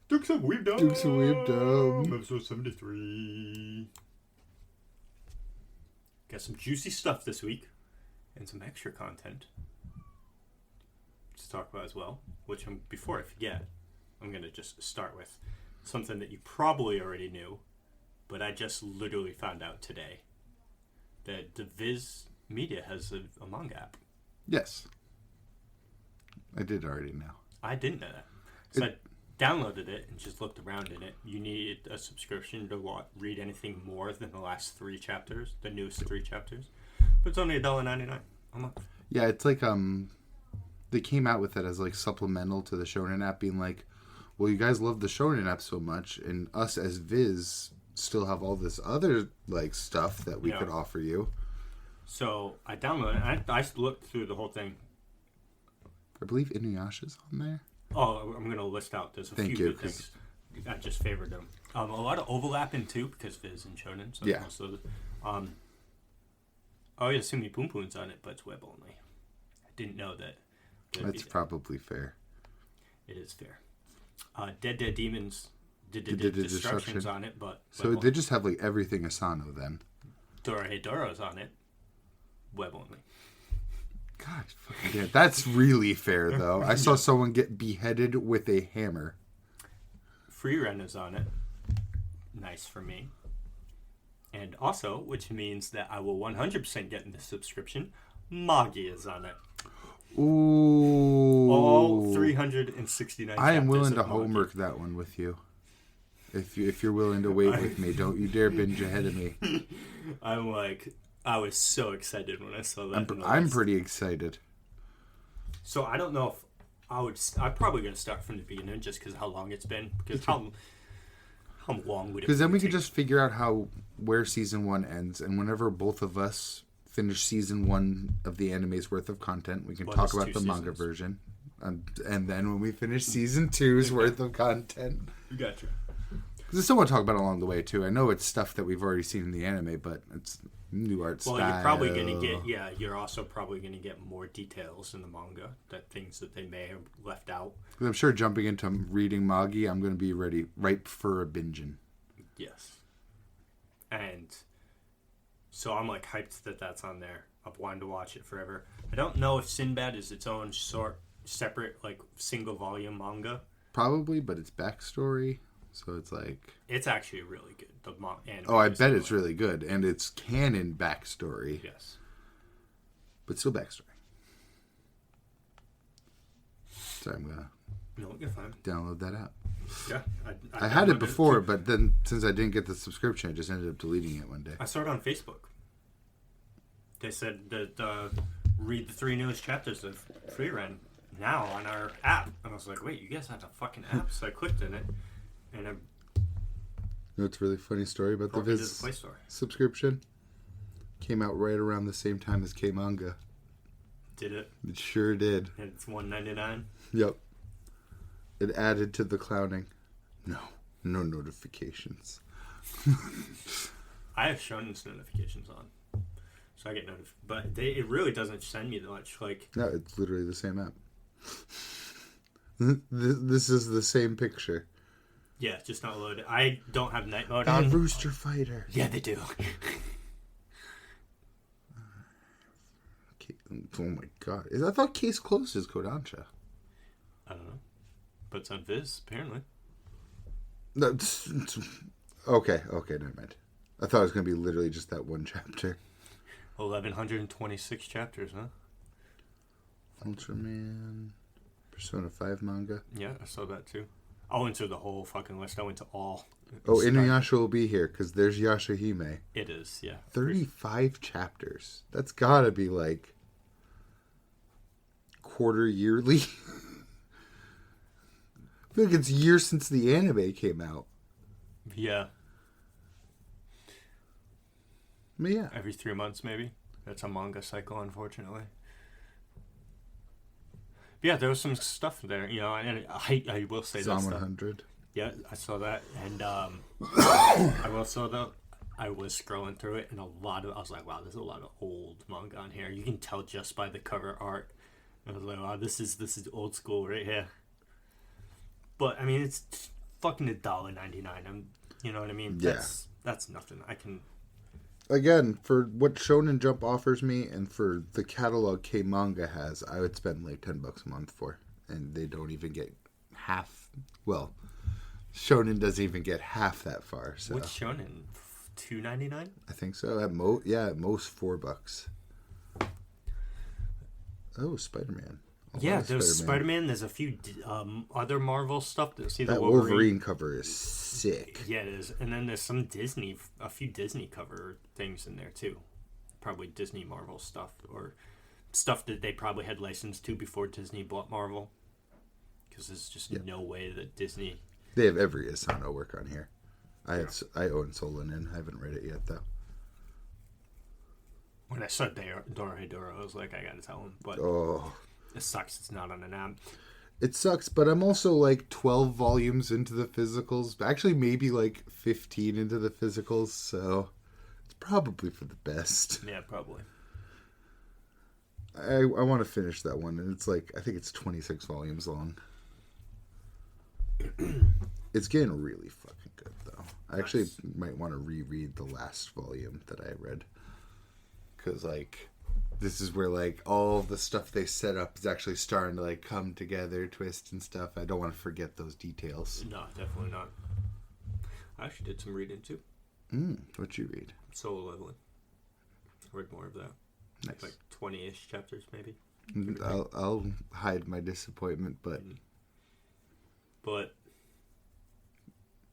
Dukes of Weebdom. Dukes of Weebdom. Episode 73. Got some juicy stuff this week. And some extra content to talk about as well. Which, before I forget, I'm going to just start with something that you probably already knew. But I just literally found out today. That the Viz Media has a manga app. Yes. I did already know. I didn't know that. So I downloaded it and just looked around in it. You need a subscription to read anything more than the last 3 chapters, the newest 3 chapters. But it's only $1.99 a month. Yeah, it's like they came out with it as like supplemental to the Shonen app, being like, well, you guys love the Shonen app so much, and us as Viz still have all this other like stuff that we could offer you. So I downloaded it. I looked through the whole thing. I believe Inuyasha's on there. Oh, I'm going to list out. There's a few good things. I just favored them. A lot of overlapping too, because Viz and Shonen. So yeah. Oh yeah, Sumi Poon Poon's on it, but it's web only. I didn't know that. That's probably fair. It is fair. Dead Demons Destruction's on it, but so they just have like everything Asano then. Dorohedoro's on it, web only. God, yeah, that's really fair though. I saw someone get beheaded with a hammer. Free Ren is on it. Nice for me. And also, which means that I will 100% get in the subscription, Magi is on it. Ooh. All 369 I am willing to homework that one with you. If you're willing to wait with me, don't you dare binge ahead of me. I was so excited when I saw that. I'm pretty excited. So I don't know if I'm probably going to start from the beginning just because of how long it's been. Because how long would it? Because then we could just figure out where season 1 ends, and whenever both of us finish season 1 of the anime's worth of content, we can talk about the manga version, and then when we finish season 2's worth of content, gotcha. Because I still want to talk about it along the way too. I know it's stuff that we've already seen in the anime, but it's new art style. Well, you're probably going to get you're also probably going to get more details in the manga, things that they may have left out. I'm sure jumping into reading Magi, I'm going to be ripe for a binging. Yes. And so I'm like hyped that that's on there. I've wanted to watch it forever. I don't know if Sinbad is its own separate, like, single volume manga. Probably, but it's backstory, so it's like... It's actually really good. I bet it's really good, and it's canon backstory. Yes. But still backstory. Sorry, I'm going you're fine. download that app. Yeah. I had it before, but then since I didn't get the subscription, I just ended up deleting it one day. I saw it on Facebook. They said that read the 3 newest chapters of Free Ren now on our app. And I was like, wait, you guys have a fucking app? So I clicked in it, and You know, it's a really funny story about the Viz Play Store. subscription. Came out right around the same time as K-Manga. Did it? It sure did. And it's $1.99? Yep. It added to the clowning. No notifications. I have Shonen's notifications on. So I get notifications. But it really doesn't send me that much. Like, no, it's literally the same app. This is the same picture. Yeah, just not loaded. I don't have night mode on. on. Rooster Fighter. Yeah, they do. Oh my god. I thought Case Close is Kodansha. I don't know. But it's on Viz, apparently. No, okay, never mind. I thought it was going to be literally just that one chapter. 1,126 chapters, huh? Ultraman. Persona 5 manga. Yeah, I saw that too. I went through the whole fucking list. I went to all. Oh, Inuyasha will be here, because there's Yashahime. It is, yeah. 35 chapters. That's gotta be like quarter yearly. I feel like it's years since the anime came out. Yeah. But yeah. Every 3 months, maybe. That's a manga cycle, unfortunately. But yeah, there was some stuff there, you know, and I will say that. 100. Yeah, I saw that, and I will say though, I was scrolling through it, and I was like, wow, there's a lot of old manga on here. You can tell just by the cover art. I was like, wow, this is old school right here. But I mean, it's fucking $1.99. You know what I mean? Yeah. That's nothing. I can... Again, for what Shonen Jump offers me and for the catalog K Manga has, I would spend like $10 a month for. And they don't even get half. Well, Shonen doesn't even get half that far. So. What's Shonen? $2.99? I think so. At most $4. Oh, Spider-Man. Yeah, there's Spider-Man. There's a few other Marvel stuff. See the that Wolverine cover is sick. Yeah, it is. And then there's some a few Disney cover things in there too. Probably Disney Marvel stuff or stuff that they probably had licensed to before Disney bought Marvel. Because there's just no way that Disney... They have every Asano work on here. I own Solanin. I haven't read it yet though. When I saw Dora, I was like, I gotta tell him. But it sucks it's not on an app. It sucks, but I'm also like 12 volumes into the physicals. Actually, maybe like 15 into the physicals, so it's probably for the best. Yeah, probably. I want to finish that one, and it's like, I think it's 26 volumes long. It's getting really fucking good, though. I actually might want to reread the last volume that I read. Because, like, this is where, like, all the stuff they set up is actually starting to, like, come together, twist and stuff. I don't want to forget those details. No, definitely not. I actually did some reading, too. What'd you read? Solo Leveling. I read more of that. Nice. Like 20-ish chapters, maybe. I'll hide my disappointment, but... But...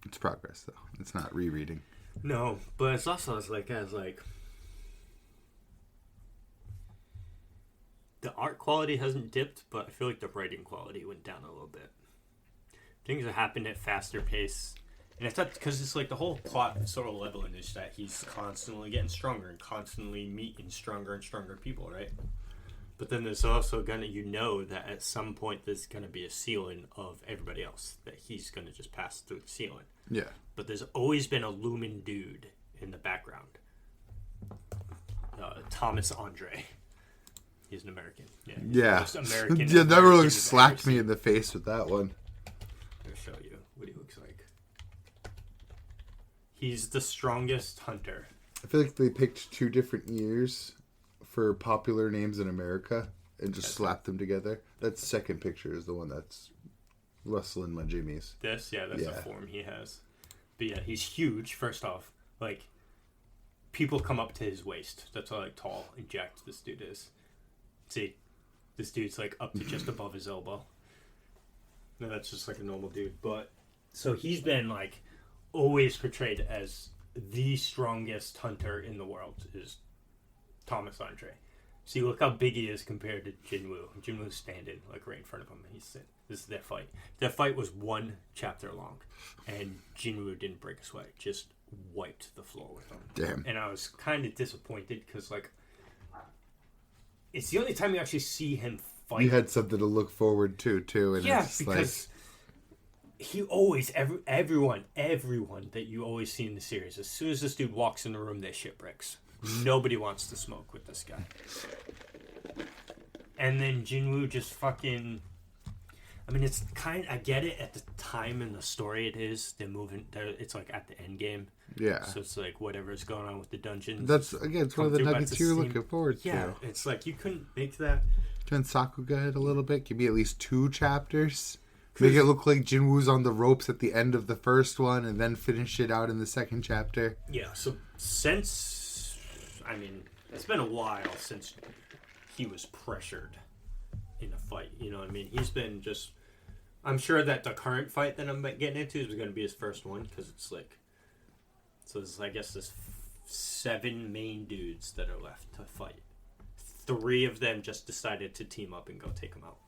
It's progress, though. It's not rereading. No, but it's also like the art quality hasn't dipped, but I feel like the writing quality went down a little bit. Things are happening at faster pace, and it's not because it's like the whole plot of Solo Leveling is that he's constantly getting stronger and constantly meeting stronger and stronger people, right? But then there's also that at some point there's gonna be a ceiling of everybody else that he's gonna just pass through the ceiling. Yeah. But there's always been a looming dude in the background. Thomas Andre. He's an American. Yeah. American. Yeah, never really slapped me in the face with that one. I'll show you what he looks like. He's the strongest hunter. I feel like they picked 2 different years for popular names in America and just slapped them together. That second picture is the one that's rustling my jimmies. That's the form he has. But yeah, he's huge, first off. Like, people come up to his waist. That's how, like, tall and jacked this dude is. See, this dude's, like, up to just above his elbow. No, that's just, like, a normal dude. But, so he's been, like, always portrayed as the strongest hunter in the world is Thomas Andre. See, look how big he is compared to Jinwoo. Jinwoo's standing, like, right in front of him. He's sitting. This is their fight. Their fight was 1 chapter long, and Jinwoo didn't break a sweat. Just wiped the floor with him. Damn. And I was kind of disappointed, because, like, it's the only time you actually see him fight. You had something to look forward to, too. And yeah, it's because he always, everyone that you always see in the series, as soon as this dude walks in the room, they shipwrecks. Nobody wants to smoke with this guy. And then Jinwoo just fucking... I mean, it's kind... I get it at the time in the story it is. They're moving... It's like at the end game. Yeah. So it's like whatever's going on with the dungeons. That's, again, it's one of the nuggets you're looking forward to. Yeah, it's like you couldn't make that... Turn Sakuga it a little bit. Give me at least 2 chapters. Make it look like Jinwoo's on the ropes at the end of the first one and then finish it out in the second chapter. Yeah, so since... I mean, it's been a while since he was pressured in a fight. You know what I mean? He's been just... I'm sure that the current fight that I'm getting into is going to be his first one, because it's like... So there's, I guess, there's 7 main dudes that are left to fight. 3 of them just decided to team up and go take him out.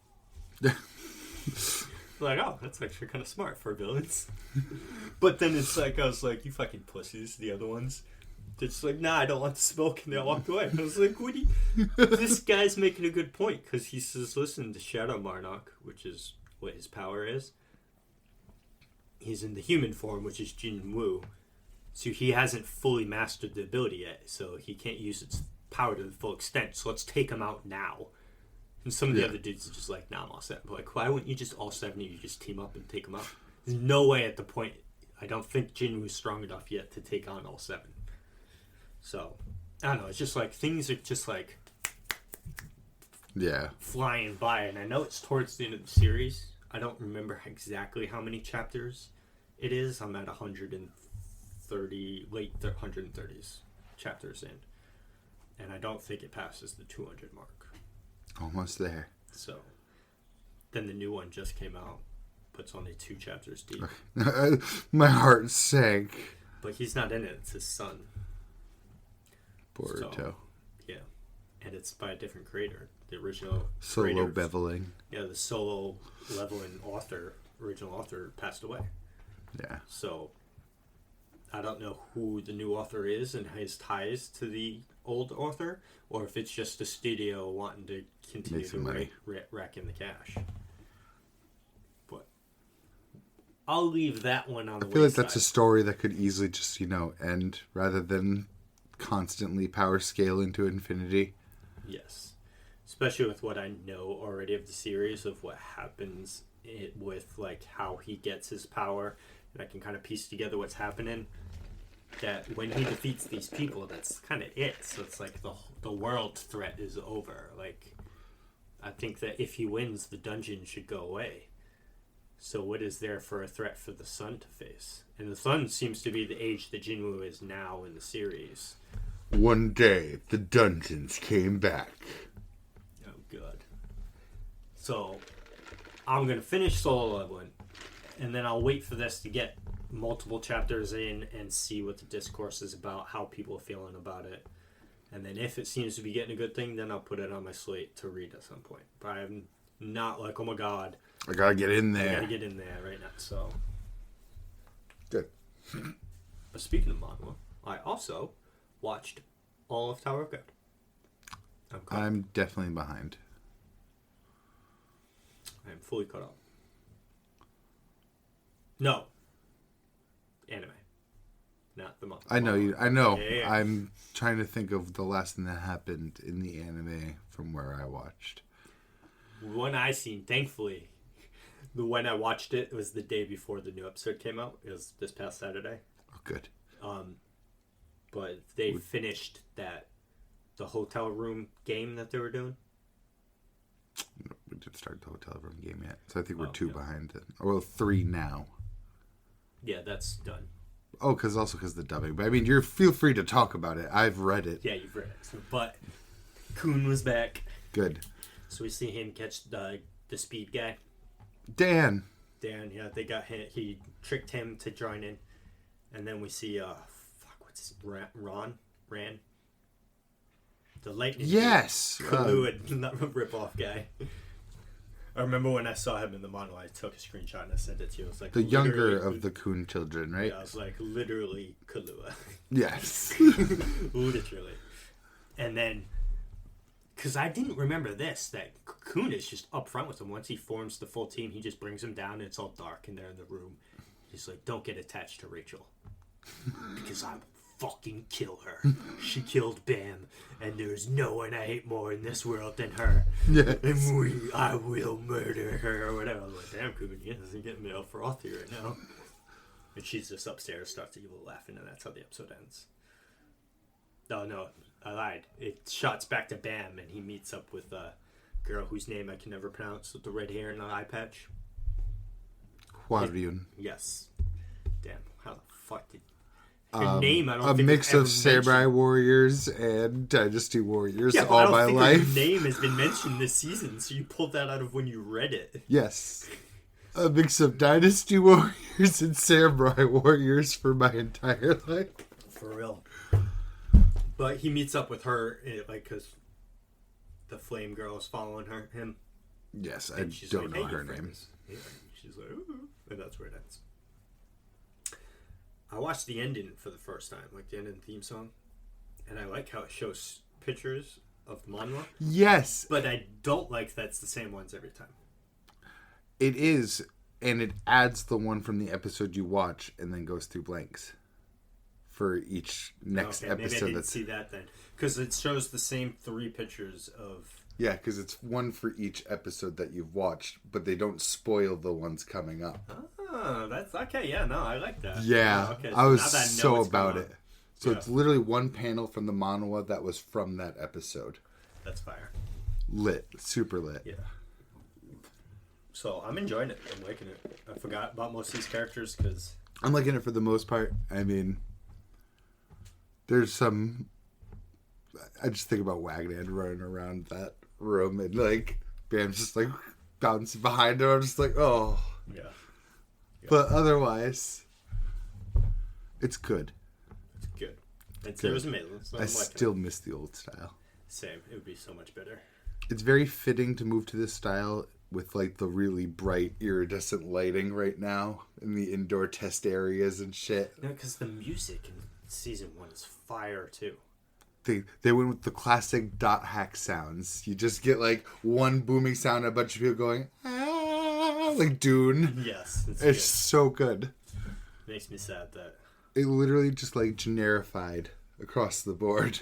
Like, oh, that's actually kind of smart for villains. But then it's like, I was like, you fucking pussies, the other ones. They're just like, nah, I don't want to smoke, and they walked away. I was like, what do you... This guy's making a good point, because he says, listen, to Shadow Marnock, which is what his power is, he's in the human form, which is Jinwoo. So he hasn't fully mastered the ability yet, so he can't use its power to the full extent, so let's take him out now. And some of the other dudes are just like, nah, I'm all set. But like, why wouldn't you just, all 7 of you just team up and take him out? There's no way at the point. I don't think Jinwoo's strong enough yet to take on all 7. So, I don't know. It's just like things are just like flying by, and I know it's towards the end of the series. I don't remember exactly how many chapters it is. I'm at 130, late 130s chapters in, and I don't think it passes the 200 mark. Almost there. So, then the new one just came out, but it's only 2 chapters deep. My heart sank. But he's not in it. It's his son. Boruto. So, yeah. And it's by a different creator. The original Solo beveling. Yeah, the solo leveling original author passed away. Yeah. So, I don't know who the new author is and his ties to the old author, or if it's just the studio wanting to continue to rack in the cash. But I'll leave that one on the wayside. I feel like that's a story that could easily just, end rather than constantly power scale into infinity. Yes. Especially with what I know already of the series, of what happens with like how he gets his power, and I can kind of piece together what's happening. That when he defeats these people, that's kind of it. So it's like the world threat is over. Like, I think that if he wins, the dungeon should go away. So what is there for a threat for the sun to face? And the sun seems to be the age that Jinwoo is now in the series. One day, the dungeons came back. Oh, God. So, I'm going to finish Solo Leveling, and then I'll wait for this to get multiple chapters in and see what the discourse is about, how people are feeling about it. And then if it seems to be getting a good thing, then I'll put it on my slate to read at some point. But I'm not like, oh my God. I gotta get in there. I gotta get in there right now, so. Good. But speaking of Manhwa, I also watched all of Tower of God. I'm definitely behind. I am fully caught up. No. Anime. Not the manga. I know. Yeah. I'm trying to think of the last thing that happened in the anime from where I watched. One I seen, thankfully, when I watched it, it was the day before the new episode came out. It was this past Saturday. Oh, good. But they finished the hotel room game that they were doing. We didn't start the hotel room game yet, so I think we're 2 behind it. Well, 3 now. Yeah, that's done. Oh, because the dubbing. But I mean, feel free to talk about it. I've read it. Yeah, you've read it. But Kun was back. Good. So we see him catch the speed guy. Dan, yeah, they got him. He tricked him to join in, and then we see what's his Ran, the lightning. Yes, Kahlua rip-off guy. I remember when I saw him in the manhwa, I took a screenshot and I sent it to you. It was like the younger of the Kun children, right? Yeah, I was like literally Kahlua. Yes, literally. And then, because I didn't remember this, that Kun is just up front with him. Once he forms the full team, he just brings him down and it's all dark and they're in the room. He's like, don't get attached to Rachel. Because I will fucking kill her. She killed Bam. And there's no one I hate more in this world than her. Yes. And I will murder her or whatever. I was like, damn, Kun, yeah, this is getting me all frothy right now. And she's just upstairs, starts evil laughing, and that's how the episode ends. Oh, no, I lied. It shots back to Bam, and he meets up with a girl whose name I can never pronounce with the red hair and an eye patch. Hwaryun. Yes. Damn, how the fuck did... Her name, I don't think a mix of Samurai Warriors and Dynasty Warriors all my life. Her name has been mentioned this season, so you pulled that out of when you read it. Yes. A mix of Dynasty Warriors and Samurai Warriors for my entire life. For real. But he meets up with her, like, because the Flame Girl is following him. Yes, I don't know her name. Yeah, she's like, ooh, and that's where it ends. I watched the ending for the first time, like the ending theme song, and I like how it shows pictures of the manhwa. Yes. But I don't like that's the same ones every time. It is, and it adds the one from the episode you watch and then goes through blanks for each next episode. Maybe I didn't see that then. Because it shows the same 3 pictures of Yeah, because it's one for each episode that you've watched, but they don't spoil the ones coming up. Oh, that's okay. Yeah, no, I like that. Yeah, okay, I was now that I know so what's about going it. on. So Yeah. it's literally one panel from the manhwa that was from that episode. That's fire. Lit. Super lit. Yeah. So I'm enjoying it. I'm liking it. I forgot about most of these characters because... I'm liking it for the most part. I mean, there's some... I just think about Wagner running around that room and, like, Bam's just, like, bouncing behind him. I'm just like, oh. Yeah. But otherwise, it's good. It's good. It was amazing. So I still miss the old style. Same. It would be so much better. It's very fitting to move to this style with, like, the really bright iridescent lighting right now in the indoor test areas and shit. No, because the music in season 1 is fire, too. They went with the classic dot hack sounds. You just get, like, one booming sound and a bunch of people going, ah, like Dune. Yes. It's so good. Makes me sad that... It literally just, like, generified across the board.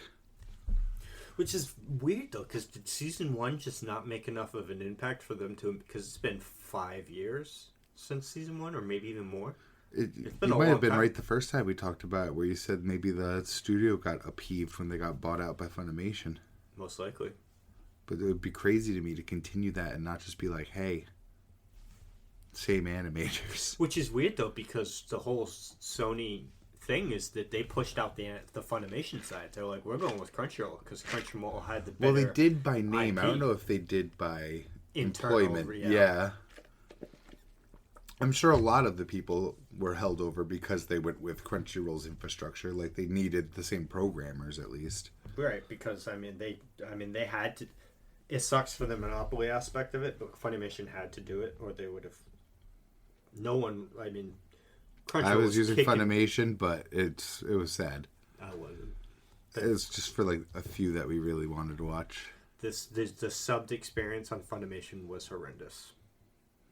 Which is weird, though, because did season 1 just not make enough of an impact for them to... Because it's been 5 years since season 1, or maybe even more. You might have been right the first time we talked about it, where you said maybe the studio got upheaved when they got bought out by Funimation. Most likely. But it would be crazy to me to continue that and not just be like, hey, same animators. Which is weird, though, because the whole Sony thing is that they pushed out the Funimation side. They're like, we're going with Crunchyroll, because Crunchyroll had the better... Well, they did by name. IP. I don't know if they did by Internal, employment. Yeah. I'm sure a lot of the people were held over because they went with Crunchyroll's infrastructure. Like, they needed the same programmers, at least. Right, because, they had to... It sucks for the monopoly aspect of it, but Funimation had to do it, or they would have... No one... Crunchyroll I was using kicking... Funimation, but it was sad. I wasn't. It was just for, like, a few that we really wanted to watch. The subbed experience on Funimation was horrendous.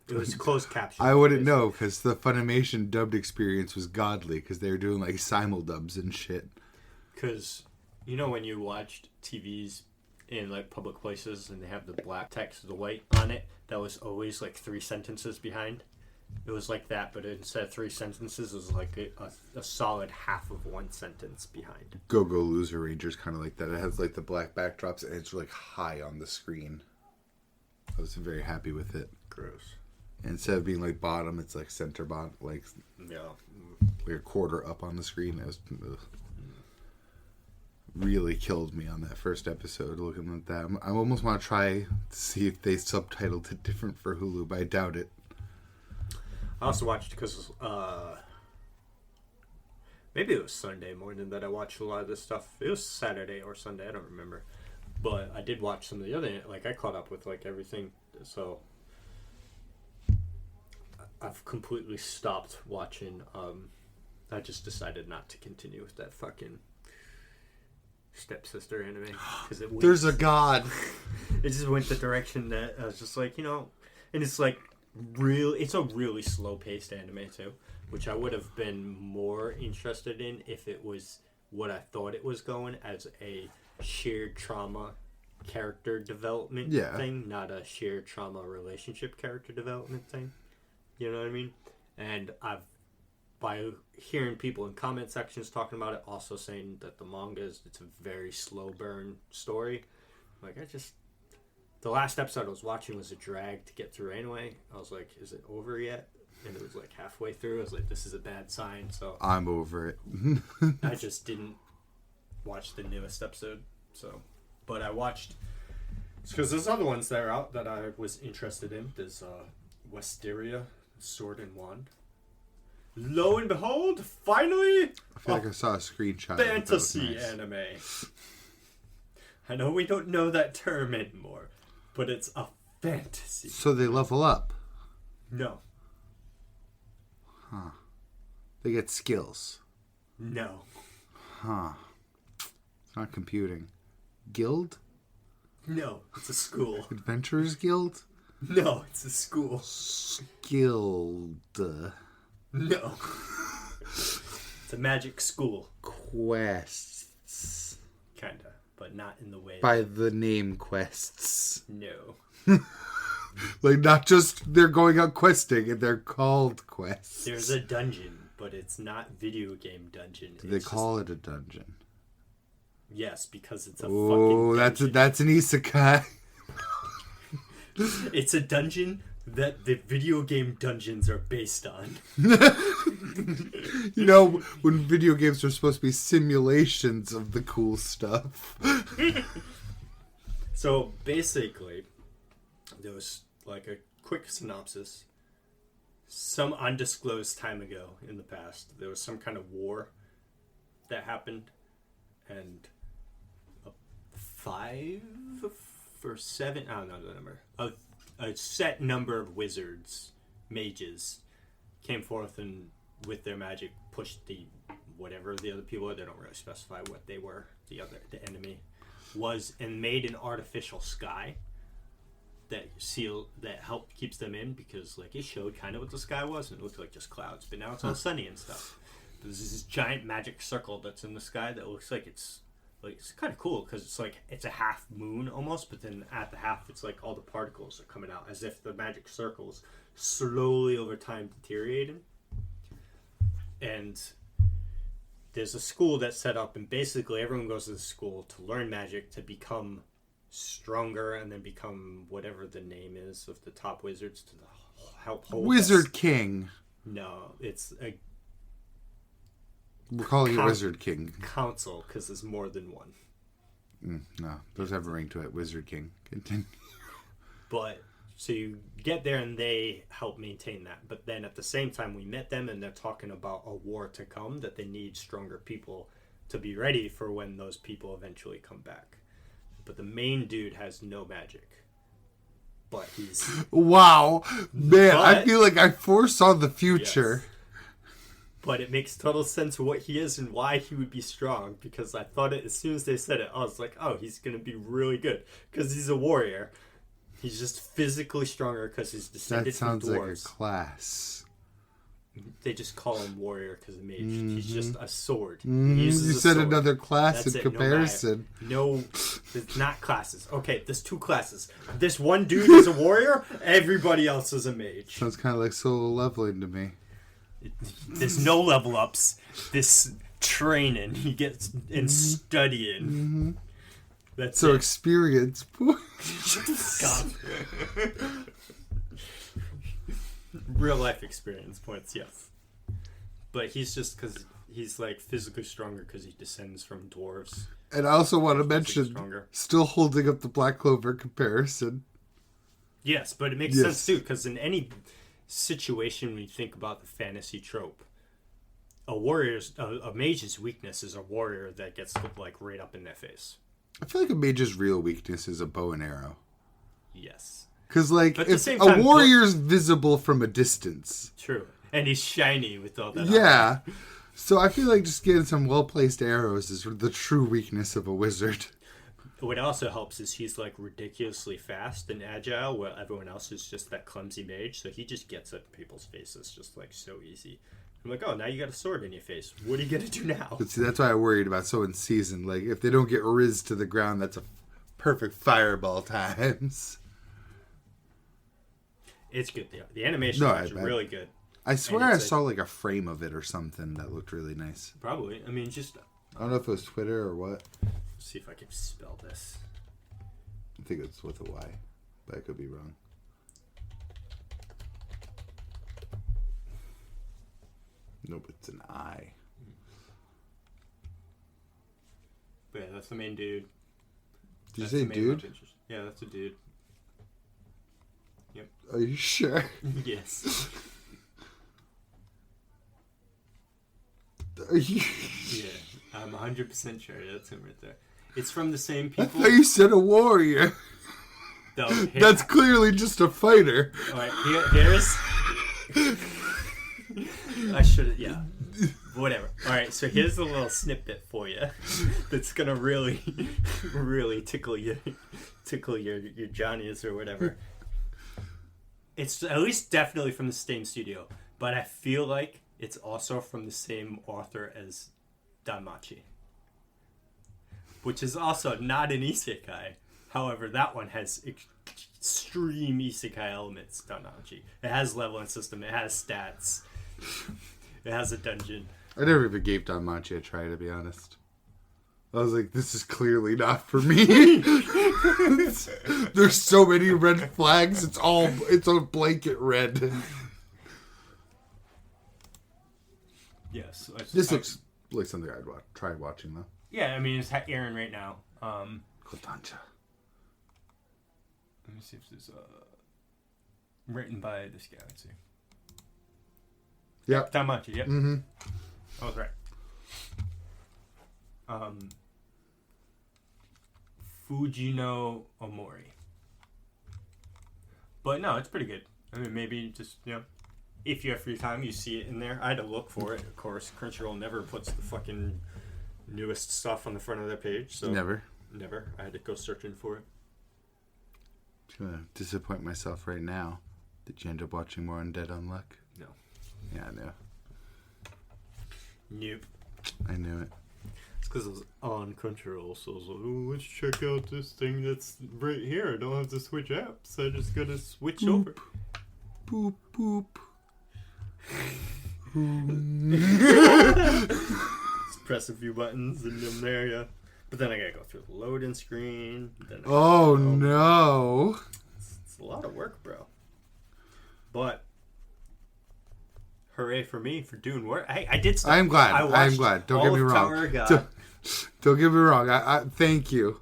It was closed caption. I wouldn't know, because the Funimation dubbed experience was godly, because they were doing, like, simuldubs and shit. Because, when you watched TVs in, like, public places and they have the black text, the white on it, that was always, like, 3 sentences behind. It was like that, but instead of 3 sentences, it was like a solid half of 1 sentence behind. Go-Go Loser Ranger's kind of like that. It has, like, the black backdrops, and it's, like, high on the screen. I was very happy with it. Gross. Instead of being like bottom, it's like center bottom, like a quarter up on the screen. It was really killed me on that first episode looking at that. I almost want to try to see if they subtitled it different for Hulu, but I doubt it. I also watched because maybe it was Sunday morning that I watched a lot of this stuff. It was Saturday or Sunday, I don't remember. But I did watch some of the other, like I caught up with like everything, so I've completely stopped watching. I just decided not to continue with that fucking stepsister anime because it there's a god. It just went the direction that I was just like, and it's like it's a really slow paced anime too, which I would have been more interested in if it was what I thought it was going as a shared trauma character development thing, not a shared trauma relationship character development thing. You know what I mean? And by hearing people in comment sections talking about it, also saying that the manga it's a very slow burn story. Like the last episode I was watching was a drag to get through anyway. I was like, is it over yet? And it was like halfway through. I was like, this is a bad sign. So I'm over it. I just didn't watch the newest episode. So, but I watched because there's other ones that are out that I was interested in. There's Wisteria, Sword and Wand. Lo and behold, finally, I feel like I saw a screenshot. Fantasy anime. I know we don't know that term anymore, but it's a fantasy. So they level up? No. Huh. They get skills? No. Huh. It's not computing. Guild? No, it's a school. Adventurers Guild? No, it's a school. Guild. No. It's a magic school. Quests. Kinda. but not in the way by the name quests. No. Like, not just they're going out questing, they're called quests. There's a dungeon, but it's not video game dungeon. Do they call it a dungeon? Yes, because it's a fucking dungeon. Oh, that's an isekai. It's a dungeon that the video game dungeons are based on. You know, when video games are supposed to be simulations of the cool stuff. So, basically, there was like a quick synopsis. Some undisclosed time ago in the past, there was some kind of war that happened, and 5 or 7, I don't know the number, a set number of wizards, mages, came forth and with their magic pushed the whatever the other people, they don't really specify what they were, the enemy was, and made an artificial sky that helped keeps them in, because like it showed kind of what the sky was and it looked like just clouds, but now it's all sunny and stuff. There's this giant magic circle that's in the sky that looks like it's kind of cool, because it's a half moon almost, but then at the half it's like all the particles are coming out as if the magic circle's slowly over time deteriorating. And there's a school that's set up, and basically everyone goes to the school to learn magic to become stronger and then become whatever the name is of the top wizards to help hold Wizard King. No, it's a we're calling it Wizard King. Council, because there's more than one. No, those have a ring to it. Wizard King. Continue. But, so you get there and they help maintain that. But then at the same time, we met them and they're talking about a war to come, that they need stronger people to be ready for when those people eventually come back. But the main dude has no magic. But he's... Wow. Man, I feel like I foresaw the future. Yes. But it makes total sense what he is and why he would be strong, because I thought it as soon as they said it, I was like, oh, he's going to be really good, because he's a warrior. He's just physically stronger because he's descended from dwarves. That sounds like a class. They just call him warrior because of mage. Mm-hmm. He's just a sword. You said sword. Another class. That's in comparison. No, it's not classes. Okay, there's 2 classes. This one dude is a warrior, everybody else is a mage. Sounds kind of like Solo Leveling to me. There's no level ups. This training he gets in studying. Mm-hmm. That's so experience. Stop. Real life experience points, yes. But he's just because he's like physically stronger because he descends from dwarves. And I also want to mention, still holding up the Black Clover comparison. Yes, but it makes sense too, because in any situation when you think about the fantasy trope, a mage's weakness is a warrior that gets like right up in their face. I feel like a mage's real weakness is a bow and arrow. Yes. Because like if a warrior's visible from a distance. True. And he's shiny with all that. Yeah. So I feel like just getting some well-placed arrows is the true weakness of a wizard. What also helps is he's like ridiculously fast and agile, while everyone else is just that clumsy mage. So he just gets at people's faces just like so easy. I'm like, oh, now you got a sword in your face. What are you gonna do now? But see, that's why I worried about so in season. Like if they don't get riz to the ground, that's a perfect fireball times. It's good. The animation is really good. I swear I saw like a frame of it or something that looked really nice. Probably. I mean, just... I don't know if it was Twitter or what. Let's see if I can spell this. I think it's with a Y, but I could be wrong. Nope, it's an I. But yeah, that's the main dude. Did you say dude? Yeah, that's a dude. Yep. Are you sure? Yes. Are you? Yeah, I'm 100% sure that's him right there. It's from the same people. I thought you said a warrior. No, that's clearly just a fighter. All right, here's... I should have, yeah. Whatever. All right, so here's a little snippet for you that's gonna really, really tickle your Johnnies or whatever. It's at least definitely from the same studio, but I feel like it's also from the same author as Danmachi. which is also not an isekai. However, that one has extreme isekai elements. Danmachi. It has leveling system. It has stats. It has a dungeon. I never even gave Danmachi a try, to be honest. I was like, this is clearly not for me. There's so many red flags. It's a blanket red. Yes. This looks like something I'd try watching, though. Yeah, I mean, it's airing right now. Kotancha. Let me see if there's written by this guy. Let's see. Yep. Danmachi, yep. Mm-hmm. I was right. Fujino Omori. But no, it's pretty good. I mean, maybe just, if you have free time, you see it in there. I had to look for it, of course. Crunchyroll never puts the fucking newest stuff on the front of their page. So Never. I had to go searching for it. I'm going to disappoint myself right now. Did you end up watching more Undead Unluck? No. Yeah, I know. Nope. I knew it. It's because it was on Crunchyroll, so I was like, oh, let's check out this thing that's right here. I don't have to switch apps. I just gotta switch over. Boop, boop. Just press a few buttons and I'm there, yeah. But then I gotta go through the loading screen. Then no. It's a lot of work, bro. But hooray for me for doing work. I did stuff. I'm glad. Don't get me wrong. Don't get me wrong. I thank you.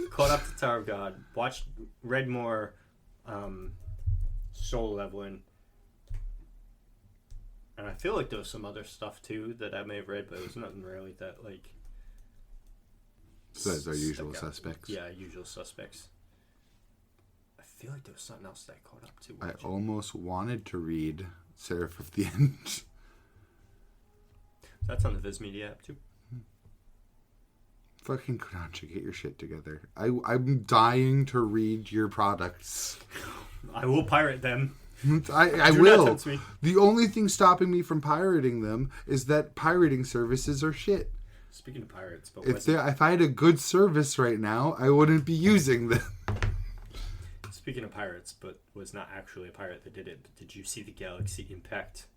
Caught up to Tower of God. Read more Soul Leveling. And I feel like there was some other stuff too that I may have read, but it was nothing really that like. Besides our usual suspects. Yeah, usual suspects. I feel like there was something else that I caught up to. I almost wanted to read Seraph of the End. That's on the Viz Media app too. Fucking Kodansha, get your shit together. I'm dying to read your products. I will pirate them. I will. The only thing stopping me from pirating them is that pirating services are shit. Speaking of pirates, but if I had a good service right now, I wouldn't be using them. Speaking of pirates, but was not actually a pirate that did it. But did you see the Galaxy Impact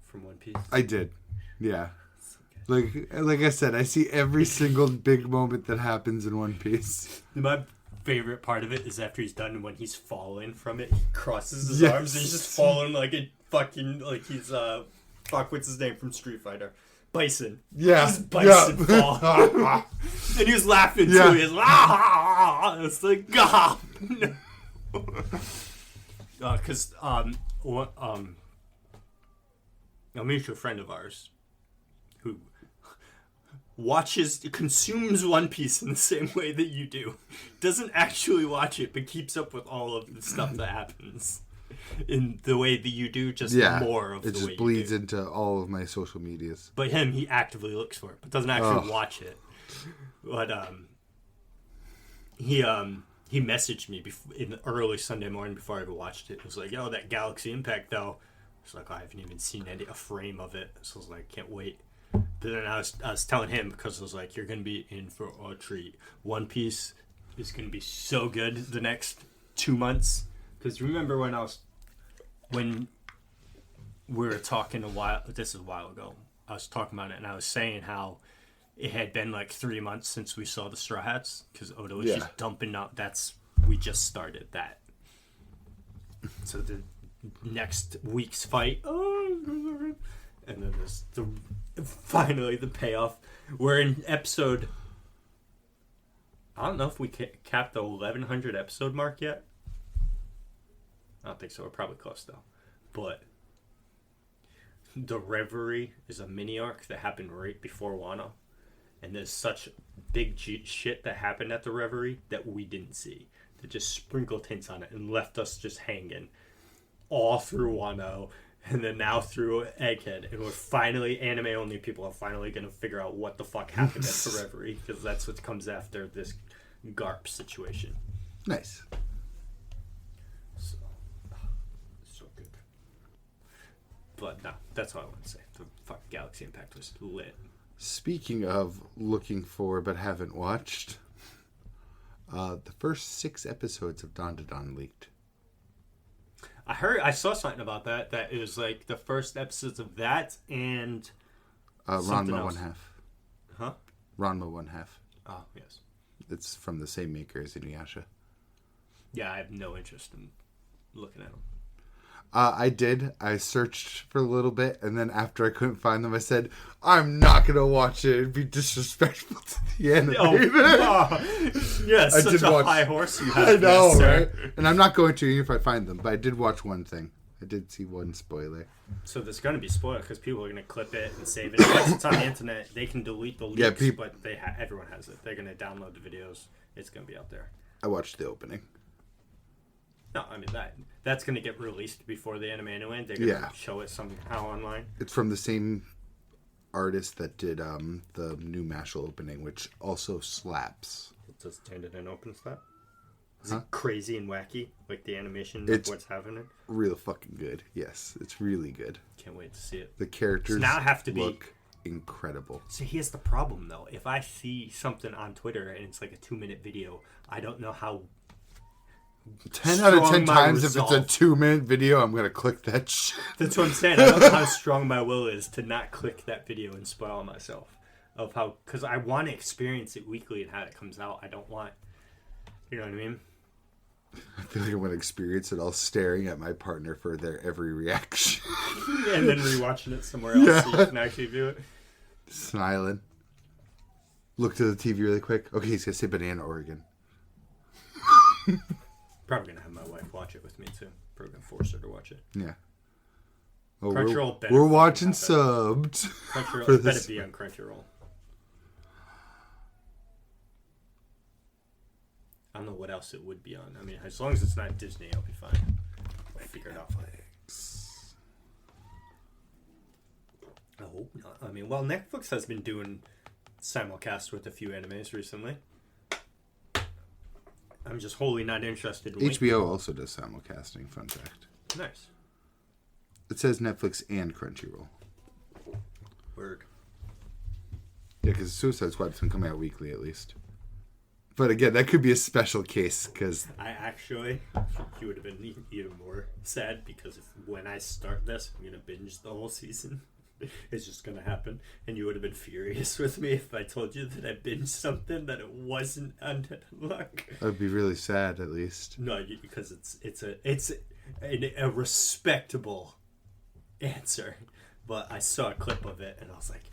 from One Piece? I did. Yeah. Like I said, I see every single big moment that happens in One Piece. My favorite part of it is after he's done, when he's falling from it, he crosses his arms and he's just falling like a fucking, like he's, what's his name from Street Fighter? Bison. Yeah. Just Bison fall. And he was laughing too. He was it's like, God. Because, a mutual friend of ours who consumes One Piece in the same way that you do, doesn't actually watch it, but keeps up with all of the stuff that happens in the way that you do, just more of the way you do. It just bleeds into all of my social medias. But he actively looks for it, but doesn't actually watch it. But he messaged me in the early Sunday morning before I ever watched it. It was like, yo, that Galaxy Impact though. It's like, I haven't even seen a frame of it, so I was like, can't wait. But then I was telling him, because I was like, you're gonna be in for a treat. One Piece is gonna be so good the next 2 months. Because remember when we were talking this is a while ago, I was talking about it and I was saying how it had been like 3 months since we saw the Straw Hats, because Oda was just dumping out. We just started that. So the next week's fight, and then there's finally the payoff. We're in episode, I don't know if we capped the 1100 episode mark yet. I don't think so. We're probably close though. But the Reverie is a mini arc that happened right before Wano. And there's such big shit that happened at the Reverie that we didn't see. That just sprinkled hints on it and left us just hanging all through Wano. And then now through Egghead. And we're finally, anime-only people are finally going to figure out what the fuck happened at the Reverie. Because that's what comes after this Garp situation. Nice. So good. But no, that's all I want to say. The fucking Galaxy Impact was lit. Speaking of looking for but haven't watched, the first 6 episodes of Don leaked. I saw something about that. That it was like the first episodes of that and Ranma 1/2. Huh? Ranma 1/2. Oh, yes. It's from the same maker as Inuyasha. Yeah, I have no interest in looking at them. I did. I searched for a little bit, and then after I couldn't find them, I said, I'm not going to watch it. It'd be disrespectful to the animator. Yeah, such a high horse you have. I know, right? And I'm not going to even if I find them, but I did watch one thing. I did see one spoiler. So there's going to be spoilers because people are going to clip it and save it. Once it's on the internet, they can delete the leaks, but everyone has it. They're going to download the videos. It's going to be out there. I watched the opening. No, I mean, that's going to get released before the anime anyway. They're going to show it somehow online. It's from the same artist that did the new Mashal opening, which also slaps. It does Tandon and open slap? Is it crazy and wacky? Like the animation of what's happening? Real fucking good. Yes, it's really good. Can't wait to see it. The characters now have to look incredible. So here's the problem, though. If I see something on Twitter and it's like a 2-minute video, I don't know how... 10 out of 10 times if it's a 2-minute video, I'm going to click that shit. That's what I'm saying. I don't know how strong my will is to not click that video and spoil myself. Because I want to experience it weekly and how it comes out. I don't want... You know what I mean? I feel like I want to experience it all staring at my partner for their every reaction. And then rewatching it somewhere else so you can actually view it. Smiling. Look to the TV really quick. Okay, he's going to say Banana Oregon. Probably going to have my wife watch it with me, too. Probably going to force her to watch it. Yeah. Oh, Crunchyroll we're watching subbed. Crunchyroll better be on Crunchyroll. I don't know what else it would be on. I mean, as long as it's not Disney, I'll be fine. I'll figure it out. I hope not. I mean, well, Netflix has been doing simulcast with a few animes recently. I'm just wholly not interested in HBO also does simulcasting, fun fact. Nice. It says Netflix and Crunchyroll. Word. Yeah, because Suicide Squad's been coming out weekly at least. But again, that could be a special case because... you would have been even more sad because when I start this, I'm going to binge the whole season. It's just going to happen. And you would have been furious with me if I told you that I binged something that it wasn't Undead Unluck. That would be really sad, at least. No, because it's a respectable answer. But I saw a clip of it and I was like,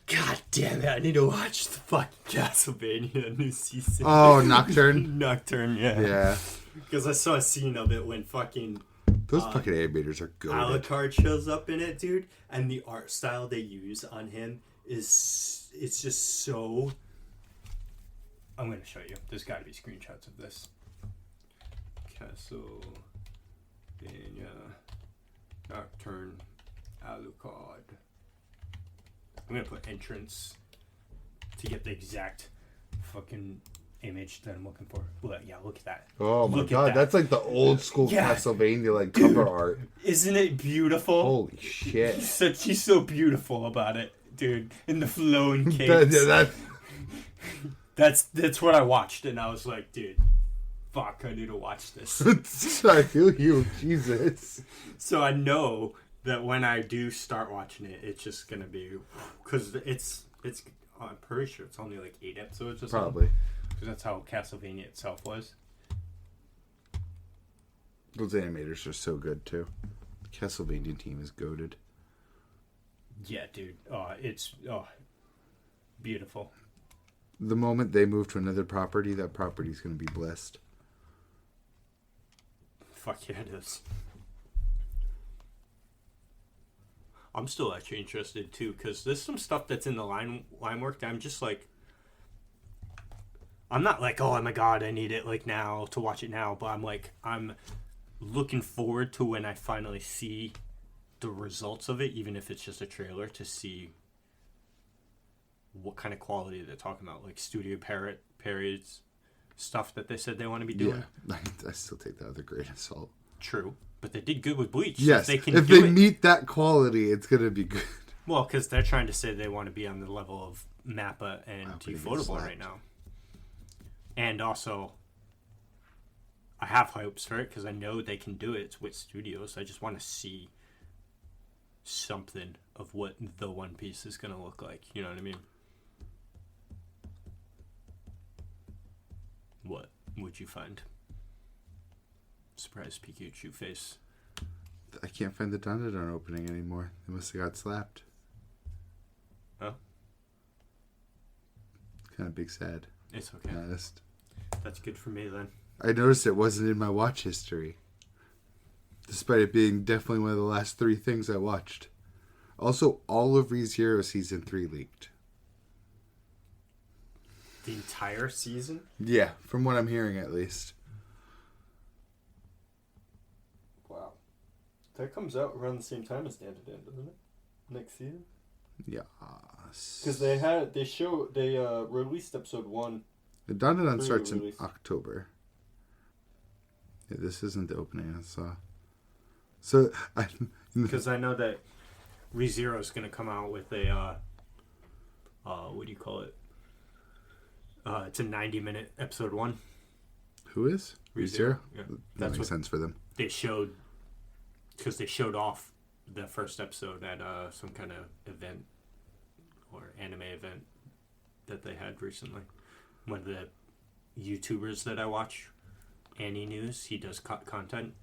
God damn it, I need to watch the fucking Castlevania new season. Oh, Nocturne? Nocturne, yeah. Yeah. Because I saw a scene of it when fucking... Those fucking animators are good. Alucard shows up in it, dude. And the art style they use on him is... It's just so... I'm going to show you. There's got to be screenshots of this. Castlevania Nocturne Alucard. I'm going to put entrance to get the exact fucking image that I'm looking for. But yeah, look at that. Oh my god, that's like the old school Castlevania like cover art. Isn't it beautiful? Holy shit. She's so beautiful about it, dude. In the flowing capes. That's what I watched and I was like, dude, fuck, I need to watch this. I feel you, Jesus. So I know that when I do start watching it, it's just gonna be because it's. I'm pretty sure it's only like 8 episodes or something. Probably. Because that's how Castlevania itself was. Those animators are so good too. The Castlevania team is goated. Yeah, dude. It's beautiful. The moment they move to another property, that property's gonna be blessed. Fuck yeah, it is. I'm still actually interested too, because there's some stuff that's in the line work that I'm just like, I'm not like, oh my god, I need it like now to watch it now, but I'm looking forward to when I finally see the results of it, even if it's just a trailer, to see what kind of quality they're talking about, like Studio Parrot's stuff that they said they want to be doing. Yeah, I still take that with a grain of salt. True. But they did good with Bleach. Yes, if they meet that quality, it's going to be good. Well, because they're trying to say they want to be on the level of Mappa and Ufotable right now. And also, I have hopes for it because I know they can do it. It's with studios. I just want to see something of what the One Piece is going to look like. You know what I mean? What would you find? Surprise Pikachu face. I can't find the Dandadan opening anymore. They must have got slapped. Oh? Kind of big sad. It's okay. Honest. That's good for me then. I noticed it wasn't in my watch history. Despite it being definitely one of the last 3 things I watched. Also, all of ReZero Season 3 leaked. The entire season? Yeah, from what I'm hearing at least. Wow. That comes out around the same time as Dandadan, doesn't it? Next season? Yeah. Because they released episode 1. The Dandadan starts in October. Yeah, this isn't the opening I saw. So, because I know that ReZero is going to come out with a, what do you call it? It's a 90-minute episode 1. Who is? ReZero? Yeah. That makes sense for them. They showed, because they showed off the first episode at some kind of event or anime event that they had recently. One of the YouTubers that I watch, Annie News, he does content.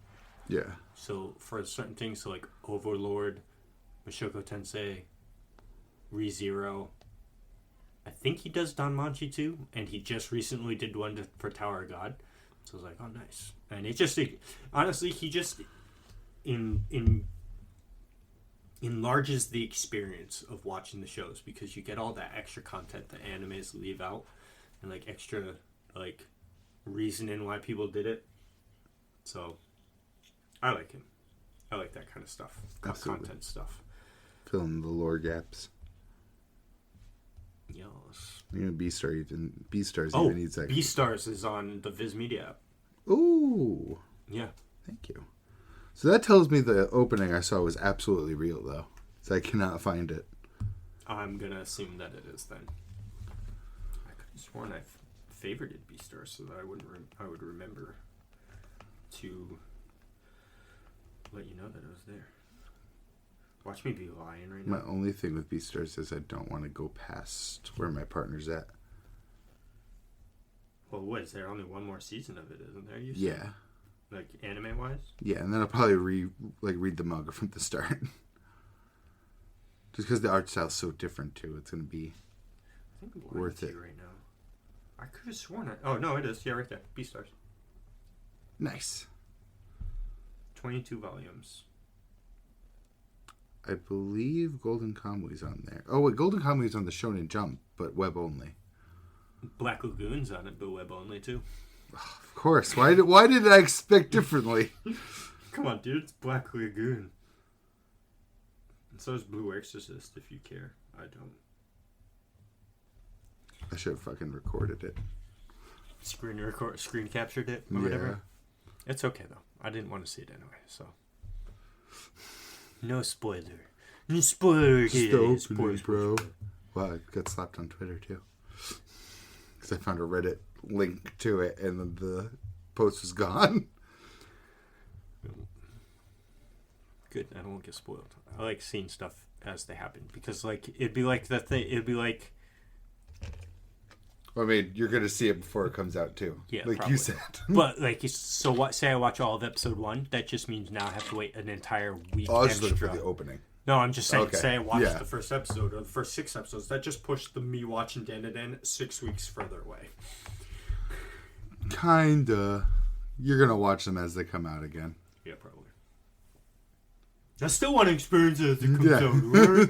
Yeah. So for certain things, so like Overlord, Mashoko Tensei, ReZero, I think he does Danmachi too, and he just recently did one for Tower of God. So I was like, oh, nice. And it just, honestly, he just enlarges the experience of watching the shows because you get all that extra content that animes leave out and like extra like reasoning why people did it. So I like him. I like that kind of stuff. Absolutely. Content stuff. Filling the lore gaps. Yes. You know, Beastars even needs that. Beastars is on the Viz Media app. Ooh. Yeah. Thank you. So that tells me the opening I saw was absolutely real, though. So I cannot find it. I'm going to assume that it is then. I could have sworn I favorited Beastars so that I would remember to let you know that it was there. Watch me be lying right now. My only thing with Beastars is I don't want to go past where my partner's at. Well, what, is there only one more season of it, isn't there? Yeah. Like, anime-wise? Yeah, and then I'll probably read the manga from the start. Just because the art style's so different, too. It's going to be worth it. Right now. I could have sworn it. Oh, no, it is. Yeah, right there. Beastars. Nice. 22 volumes. I believe Golden Kamui's on there. Oh, wait, Golden Kamui's on the Shonen Jump, but web only. Black Lagoon's on it, but web only, too. Of course. Why did I expect differently? Come on, dude. It's Black Lagoon. And so is Blue Exorcist, if you care. I don't. I should have fucking recorded it. Screen captured it or whatever. It's okay, though. I didn't want to see it anyway, so. No spoiler. No spoiler here. Spoilers, bro. Wow, I got slapped on Twitter, too. Because I found a Reddit link to it, and then the post was gone. Good, I don't get spoiled. I like seeing stuff as they happen. Because, like, it'd be like the thing, it'd be like... I mean, you're going to see it before it comes out, too. Yeah, like probably. you said. But, like, so what? Say I watch all of episode 1, that just means now I have to wait an entire week I was extra. just looking for the opening. No, I'm just saying, Okay. Say I watched the first episode or the first 6 episodes. That just pushed me watching Dandadan 6 weeks further away. Kinda. You're going to watch them as they come out again. Yeah, probably. I still want to experience it as it comes out. Right?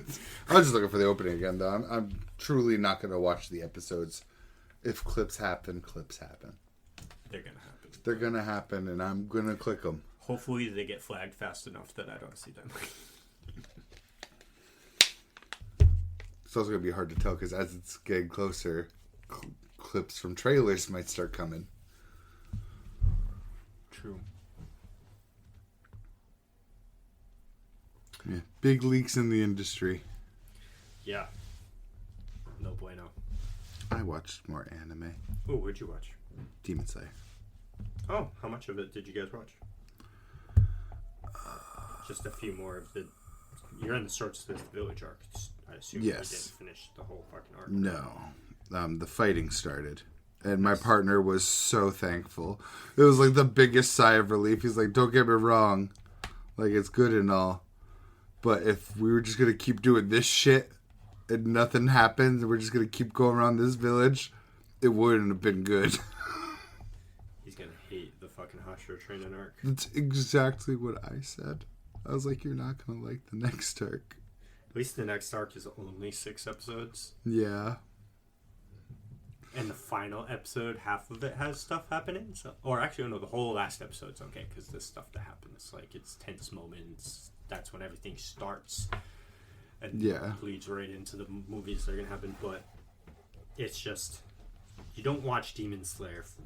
I was just looking for the opening again, though. I'm truly not going to watch the episodes. If clips happen, clips happen. They're going to happen. They're going to happen, and I'm going to click them. Hopefully they get flagged fast enough that I don't see them. It's also going to be hard to tell, because as it's getting closer, clips from trailers might start coming. True. Yeah, big leaks in the industry. Yeah. No bueno. I watched more anime. Oh, what'd you watch? Demon Slayer. Oh, how much of it did you guys watch? Just a few more of the... You're in the Swordsmith Village arc. I assume you didn't finish the whole fucking arc. No. The fighting started. And my partner was so thankful. It was like the biggest sigh of relief. He's like, don't get me wrong. Like, it's good and all. But if we were just going to keep doing this shit and nothing happens and we're just going to keep going around this village, it wouldn't have been good. He's going to hate the fucking Hashira training arc. That's exactly what I said. I was like, you're not going to like the next arc. At least the next arc is only 6 episodes. Yeah. And the final episode, half of it has stuff happening. So, or actually, no, the whole last episode's okay because the stuff that happens, like, it's tense moments. That's when everything starts. And bleeds right into the movies that are going to happen. But it's just, you don't watch Demon Slayer for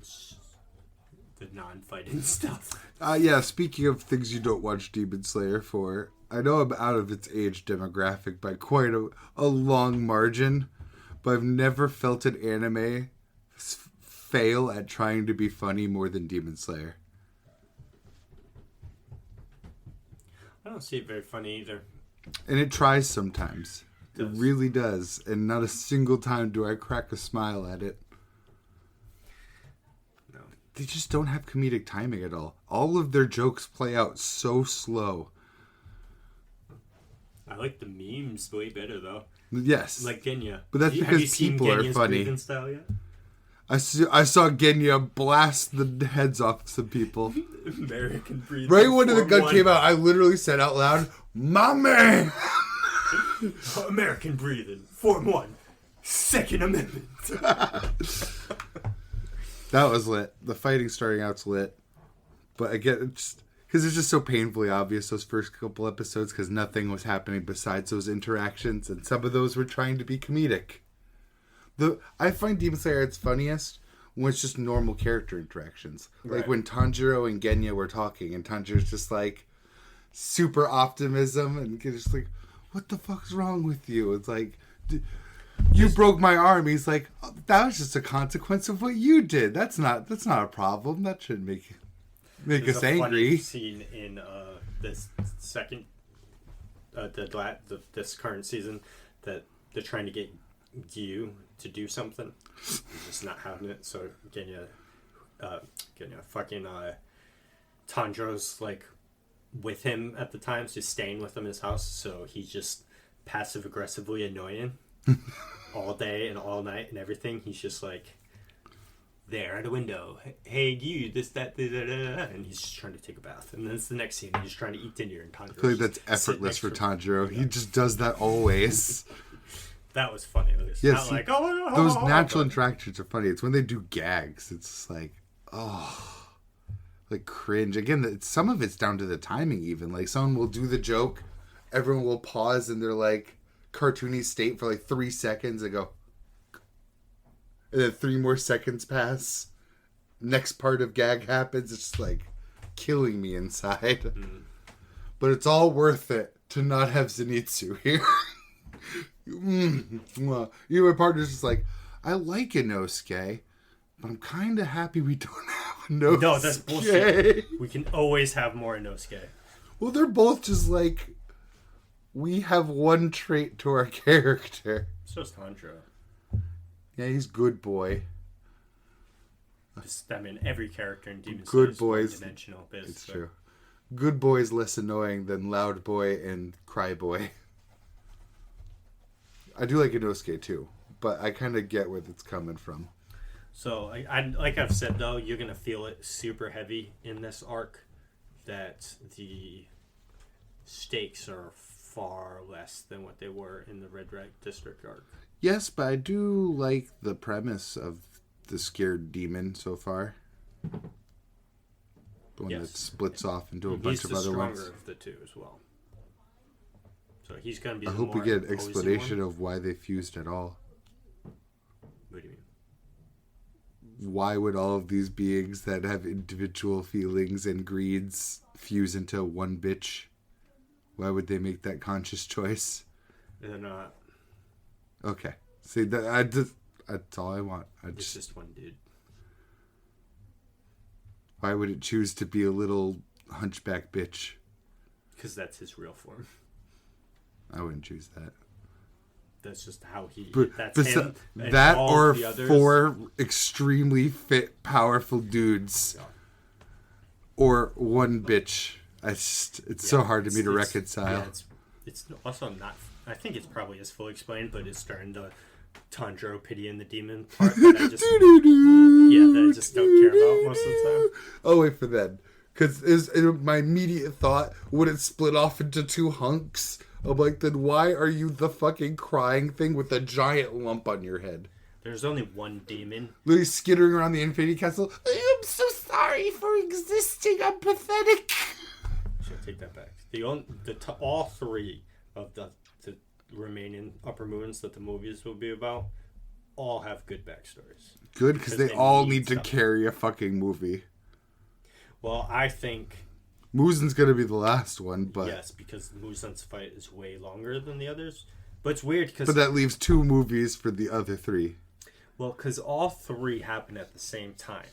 the non-fighting stuff. Speaking of things you don't watch Demon Slayer for, I know I'm out of its age demographic by quite a long margin, but I've never felt an anime fail at trying to be funny more than Demon Slayer. I don't see it very funny either. And it tries sometimes. It really does. And not a single time do I crack a smile at it. No. They just don't have comedic timing at all. All of their jokes play out so slow. I like the memes way better, though. Yes. Like Genya. But that's because people are funny. Style yet? I saw Genya blast the heads off some people. American breathing. Right when the gun came out, I literally said out loud, "My man!" American breathing. Form 1. Second Amendment. That was lit. The fighting starting out's lit. But again, it's just so painfully obvious those first couple episodes because nothing was happening besides those interactions, and some of those were trying to be comedic. I find Demon Slayer at its funniest when it's just normal character interactions. Right. Like when Tanjiro and Genya were talking, and Tanjiro's just like super optimism, and just like, "What the fuck's wrong with you?" It's like, "You broke my arm." He's like, "Oh, that was just a consequence of what you did. That's not a problem. That shouldn't make us angry." Funny scene in this second, this current season that they're trying to get Gyu to do something. He's just not having it. So Genya, Tanjiro's like with him at the time, so he's staying with him in his house. So he's just passive aggressively annoying all day and all night and everything. He's just like there at a window, "Hey, you, this, that, da, da, da," and he's just trying to take a bath. And then it's the next scene, he's trying to eat dinner, and Tanjiro. I feel like that's effortless for Tanjiro. He just does that always. That was funny. It's yes, not like, those natural interactions are funny. It's when they do gags. It's just like, like cringe. Again, some of it's down to the timing even. Like someone will do the joke, everyone will pause in their like cartoony state for like 3 seconds and go, and then 3 more seconds pass. Next part of gag happens. It's just like killing me inside. Mm. But it's all worth it to not have Zenitsu here. My partner's just like, "I like Inosuke, but I'm kind of happy we don't have Inosuke." No, that's bullshit. We can always have more Inosuke. Well, they're both just like, we have one trait to our character. So's Tanjiro. Yeah, he's good boy. I mean, every character in Demon Slayer is one-dimensional. It's true. Good boy is less annoying than loud boy and cry boy. I do like Inosuke too, but I kind of get where it's coming from. So, I like I've said though, you're gonna feel it super heavy in this arc. That the stakes are far less than what they were in the Red District arc. Yes, but I do like the premise of the scared demon so far. The one that splits off into a bunch of other ones. He's the stronger of the two as well. So he's going to be I hope we get an explanation of why they fused at all. What do you mean? Why would all of these beings that have individual feelings and greeds fuse into one bitch? Why would they make that conscious choice? They're not. Okay. See, that's all I want. It's just one dude. Why would it choose to be a little hunchback bitch? Because that's his real form. I wouldn't choose that. That's just how he... But him. That or 4 extremely fit, powerful dudes. Yeah. Or one bitch. It's so hard to me to reconcile. Yeah, it's also not... I think it's probably as fully explained, but it's during the Tanjiro Pity and the Demon part that I just... that I just don't care about most of the time. Oh, wait for that. Because my immediate thought, would it split off into 2 hunks? I'm like, then why are you the fucking crying thing with a giant lump on your head? There's only one demon. Literally skittering around the Infinity Castle. I'm so sorry for existing. I'm pathetic. Should take that back. All 3 of the remaining Upper Moons that the movies will be about all have good backstories. Good, because they all need to carry a fucking movie. Well, I think... Muzan's going to be the last one, but... Yes, because Muzan's fight is way longer than the others. But it's weird because... But that leaves 2 movies for the other 3. Well, because all 3 happen at the same time.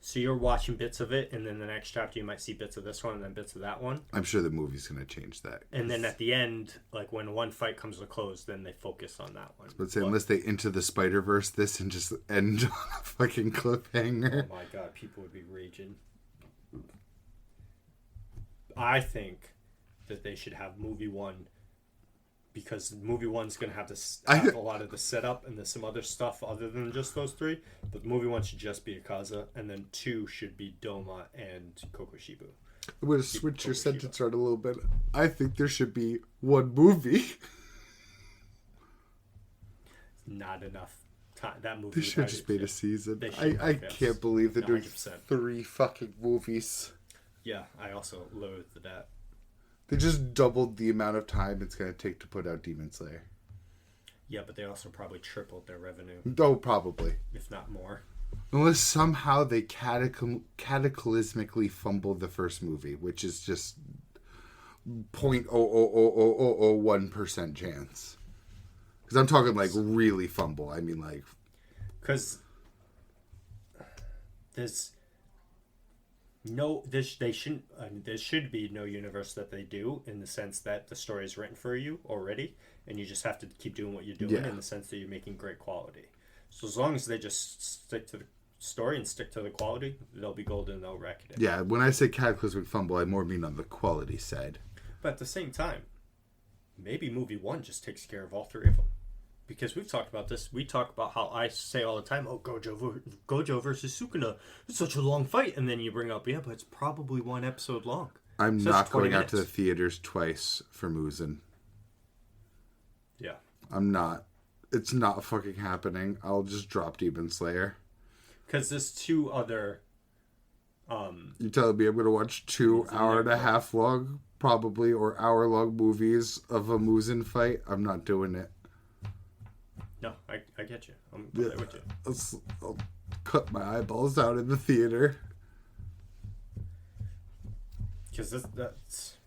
So you're watching bits of it, and then the next chapter you might see bits of this one and then bits of that one. I'm sure the movie's going to change that. And then at the end, like when one fight comes to a close, then they focus on that one. But unless they Into the Spider-Verse this and just end on a fucking cliffhanger. Oh my god, people would be raging. I think that they should have movie 1 because movie 1's going to have a lot of the setup and there's some other stuff other than just those 3. But movie 1 should just be Akaza, and then 2 should be Doma and Kokoshibu. I'm going to switch your sentence around a little bit. I think there should be 1 movie. Not enough time. That movie. They should have just made a season. I can't believe they're doing 3 fucking movies. Yeah, I also loathe that. They just doubled the amount of time it's going to take to put out Demon Slayer. Yeah, but they also probably tripled their revenue. Oh, probably. If not more. Unless somehow they cataclysmically fumble the first movie, which is just 0.00001% chance. Because I'm talking like really fumble. I mean like... Because there's... there should be no universe that they do in the sense that the story is written for you already, and you just have to keep doing what you're doing in the sense that you're making great quality. So as long as they just stick to the story and stick to the quality, they'll be golden and they'll wreck it. Yeah, when I say cataclysmic fumble, I more mean on the quality side. But at the same time, maybe movie 1 just takes care of all 3 of them. Because we've talked about this. We talk about how I say all the time, oh, Gojo versus Sukuna. It's such a long fight. And then you bring up, but it's probably 1 episode long. I'm not going out to the theaters twice for Muzan. Yeah. I'm not. It's not fucking happening. I'll just drop Demon Slayer. Because there's 2 other... You telling me I'm going to watch 2 hour-and-a-half long, probably, or hour-long movies of a Muzan fight? I'm not doing it. No, I get you. I'm there with you. I'll cut my eyeballs out in the theater. Because that's...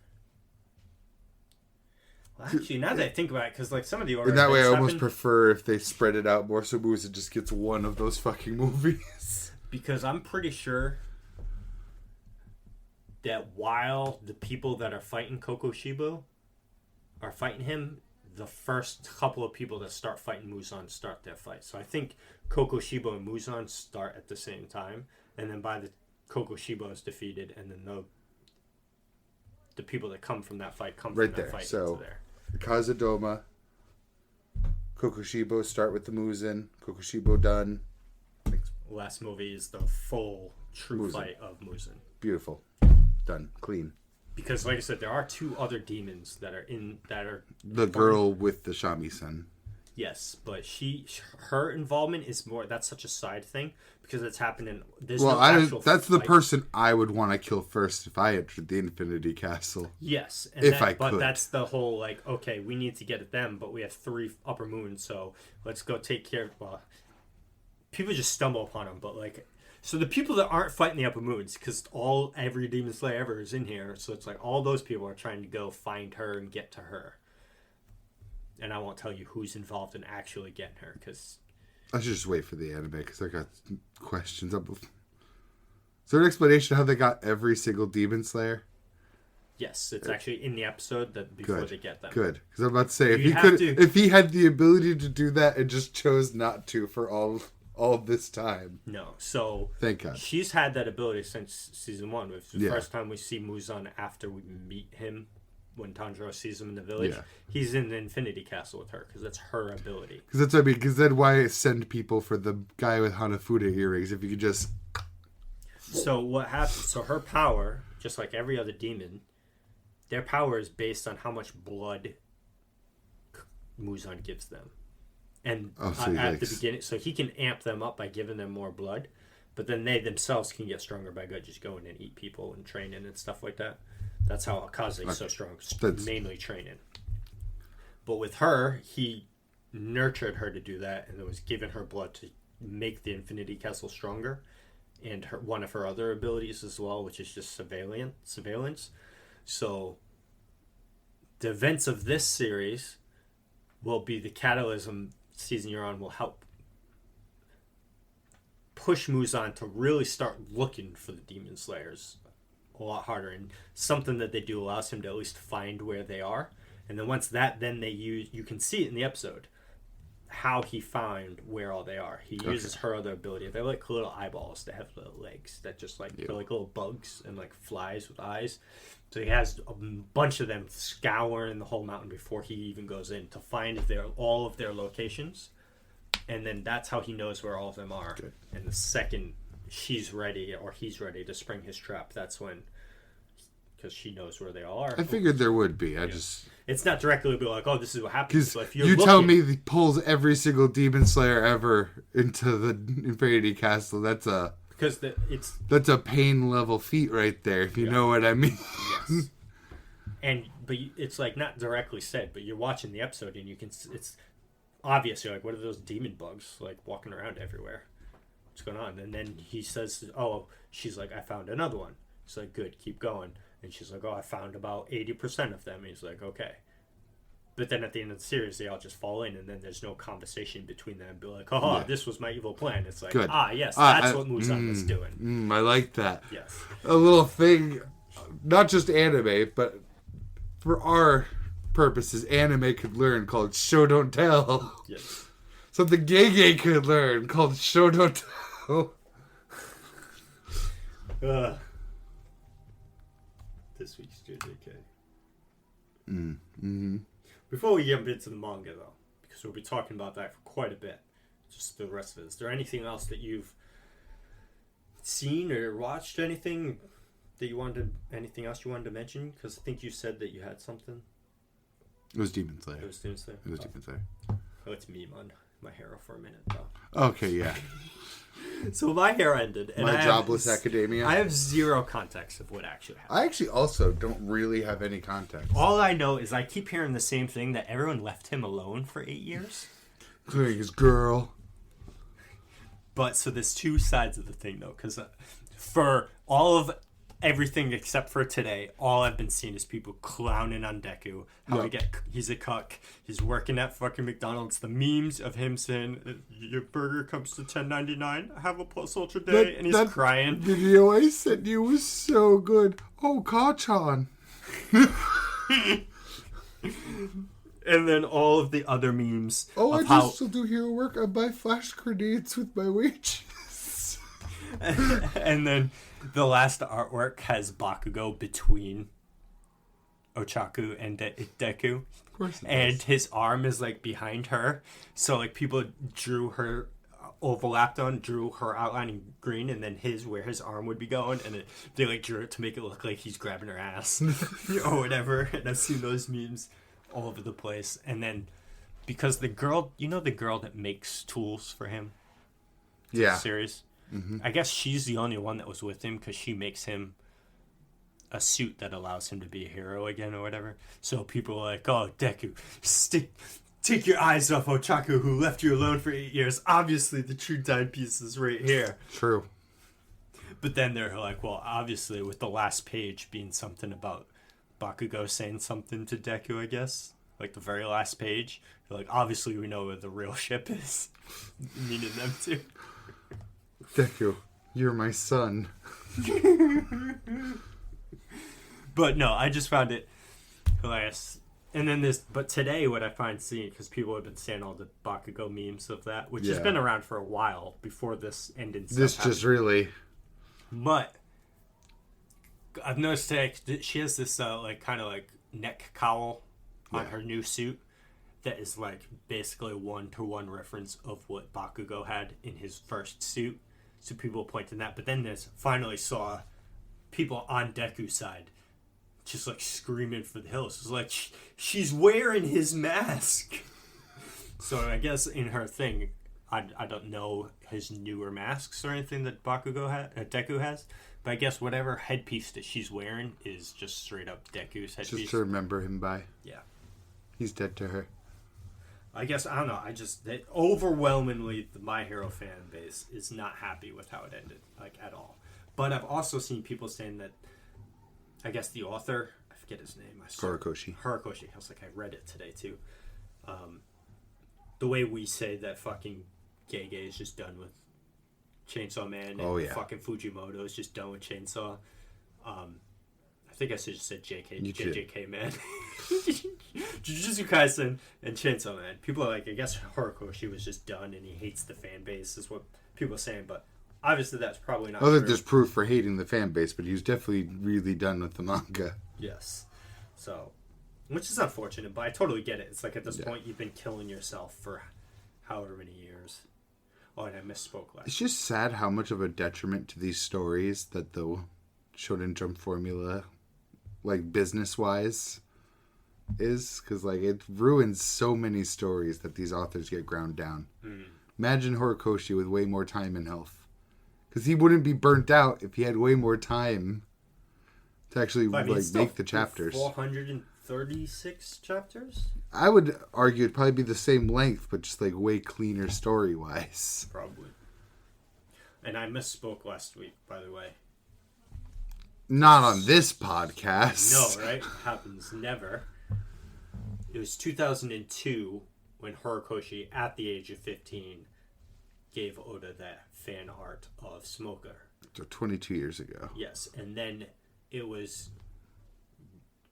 Well, actually, now that I think about it, because like some of the order... In that way, I almost prefer if they spread it out more so Muzan just gets 1 of those fucking movies. Because I'm pretty sure that while the people that are fighting Kokoshibo are fighting him... the first couple of people that start fighting Muzan start their fight. So I think Kokoshibo and Muzan start at the same time, and then by the Kokoshibo is defeated, and then the people that come from that fight come right from there. That fight So into there. Kazadoma, Kokoshibo start with the Muzan, Kokoshibo done. Last movie is the full true fight of Muzan. Beautiful. Done. Clean. Because, like I said, there are 2 other demons that are the girl with the shamisen. Yes, but her involvement is more. That's such a side thing because it's happening. There's that's the person I would want to kill first if I entered the Infinity Castle. Yes, but that's the whole like. Okay, we need to get at them, but we have 3 upper moons, so let's go take care of. Well, people just stumble upon them, but like. So the people that aren't fighting the upper moons, because every Demon Slayer ever is in here, so it's like all those people are trying to go find her and get to her. And I won't tell you who's involved in actually getting her, because... I should just wait for the anime, because I got questions. Is there an explanation how they got every single Demon Slayer? Yes, it's actually in the episode that before they get them. Good, because I'm about to say, if he had the ability to do that and just chose not to for all this time. No, so... Thank God. She's had that ability since season 1. It's the first time we see Muzan after we meet him. When Tanjiro sees him in the village, he's in the Infinity Castle with her because that's her ability. Because that's what I mean. Because then why send people for the guy with Hanafuda earrings if you could just... So what happens? So her power, just like every other demon, their power is based on how much blood Muzan gives them. And at the beginning, so he can amp them up by giving them more blood, but then they themselves can get stronger by just going and eat people and training and stuff like that. That's how Akaze is so strong. Mainly training. But with her, he nurtured her to do that, and it was giving her blood to make the Infinity Castle stronger. And one of her other abilities as well, which is just surveillance. So the events of this series will be the catalysm season you're on will help push Muzan to really start looking for the Demon Slayers a lot harder, and something that they do allows him to at least find where they are. And then once that, then they use, you can see it in the episode how he found where all they are. He uses her other ability. They're like little eyeballs that have little legs that just like they're like little bugs and like flies with eyes. So he has a bunch of them scouring the whole mountain before he even goes in to find all of their locations, and then that's how he knows where all of them are. Good. And the second she's ready or he's ready to spring his trap, that's when, because she knows where they all are. I figured there would be. It's not directly be like, oh, this is what happens. Because you tell me he pulls every single Demon Slayer ever into the Infinity Castle. That's a pain level feat right there, if you know what I mean. Yes. But it's like not directly said, but you're watching the episode and you can. It's obvious. You're like, what are those demon bugs like walking around everywhere? What's going on? And then he says, oh, she's like, I found another one. He's like, good, keep going. And she's like, oh, I found about 80% of them. And he's like, okay. But then at the end of the series, they all just fall in, and then there's no conversation between them. Be like, oh, this was my evil plan. It's like, yes, that's what Muzan was doing. I like that. Yes. A little thing, not just anime, but for our purposes, anime could learn called Show Don't Tell. Yes. Something gay could learn called Show Don't Tell. This week's JJK. Before we jump into the manga, though, because we'll be talking about that for quite a bit, just the rest of it, is there anything else that you've seen or watched? Anything anything else you wanted to mention? Because I think you said that you had something. It was Demon Slayer. Demon Slayer. Oh, it's me, man. My hero for a minute, though. Okay, yeah. So my hair ended. And my jobless academia. I have zero context of what actually happened. I actually also don't really have any context. All I know is I keep hearing the same thing, that everyone left him alone for 8 years. Including his girl. But, so there's two sides of the thing, though. Because for all of everything except for today, all I've been seeing is people clowning on Deku. How he's a cuck. He's working at fucking McDonald's. The memes of him saying, your burger comes to $10.99. Have a plus ultra day. And he's crying. The video I sent you was so good. Oh, Kachan. And then all of the other memes. Oh, I just still do hero work. I buy flash grenades with my wages. And then the last artwork has Bakugo between Ochaku and Deku. Of course. And his arm is like behind her. So like people drew her outline in green, and then where his arm would be going, and they like drew it to make it look like he's grabbing her ass or whatever. And I've seen those memes all over the place. And then because the girl that makes tools for him, yeah, series. Mm-hmm. I guess she's the only one that was with him because she makes him a suit that allows him to be a hero again or whatever. So people are like, oh, Deku, take your eyes off Ochaku, who left you alone for 8 years. Obviously, the true timepiece is right here. True. But then they're like, well, obviously, with the last page being something about Bakugo saying something to Deku, I guess. like the very last page. Like, obviously we know where the real ship is. Meaning them two. Deku, you're my son. But no, I just found it hilarious. And then but today what I find seeing, because people have been saying all the Bakugo memes of that, which has been around for a while before this ending stuff This just really... But I've noticed that she has this like kind of like neck cowl on her new suit that is like basically a 1-to-1 reference of what Bakugo had in his first suit. So people pointing that, but then finally saw people on Deku's side just like screaming for the hills. It's like she's wearing his mask. So I guess in her thing, I don't know his newer masks or anything that Deku has, but I guess whatever headpiece that she's wearing is just straight up Deku's headpiece. Just to remember him by. Yeah. He's dead to her. I guess, I don't know, overwhelmingly the My Hero fan base is not happy with how it ended, like, at all. But I've also seen people saying that, I guess the author, I forget his name. Horikoshi. I was like, I read it today too. The way we say that fucking Gege is just done with Chainsaw Man and fucking Fujimoto is just done with Chainsaw. I think I just said JJK Man. Jujutsu Kaisen and Chainsaw Man. People are like, I guess Horikoshi was just done and he hates the fan base is what people are saying, but obviously that's probably not true. There's proof for hating the fan base, but he was definitely really done with the manga. Yes. So, which is unfortunate, but I totally get it. It's like at this point you've been killing yourself for however many years. Oh, and I misspoke last. It's just sad how much of a detriment to these stories that the Shonen Jump formula, like business-wise, is. Because like it ruins so many stories that these authors get ground down. Imagine Horikoshi with way more time and health. Because he wouldn't be burnt out if he had way more time to actually make the chapters. 436 chapters? I would argue it'd probably be the same length, but just like way cleaner story-wise. Probably. And I misspoke last week, by the way. Not on this podcast. No, right? Happens never. It was 2002 when Horikoshi, at the age of 15, gave Oda that fan art of Smoker. So 22 years ago. Yes, and then it was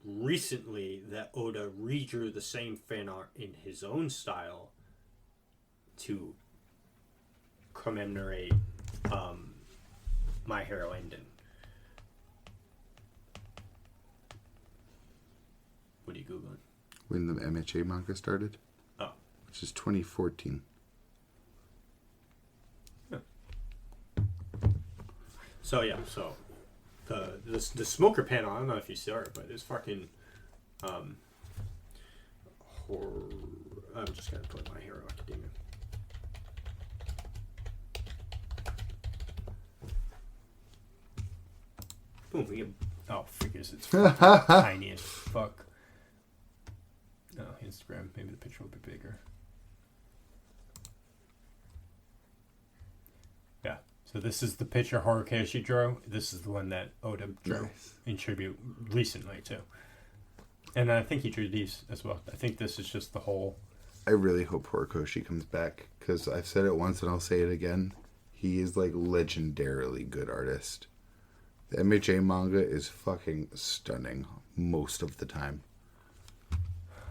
recently that Oda redrew the same fan art in his own style to commemorate My Hero ending. What are you Googling? When the MHA manga started. Oh. Which is 2014. Yeah. So, yeah, the Smoker panel, I don't know if you saw it, but it's fucking horror. I'm just going to put My Hero Academia. Boom, we get... Oh, figures, it's tiny as fuck. No, Instagram, maybe the picture will be bigger. Yeah, so this is the picture Horikoshi drew. This is the one that Oda drew in tribute recently, too. And I think he drew these as well. I think this is just the whole... I really hope Horikoshi comes back, because I've said it once and I'll say it again. He is, like, legendarily good artist. The MHA manga is fucking stunning most of the time.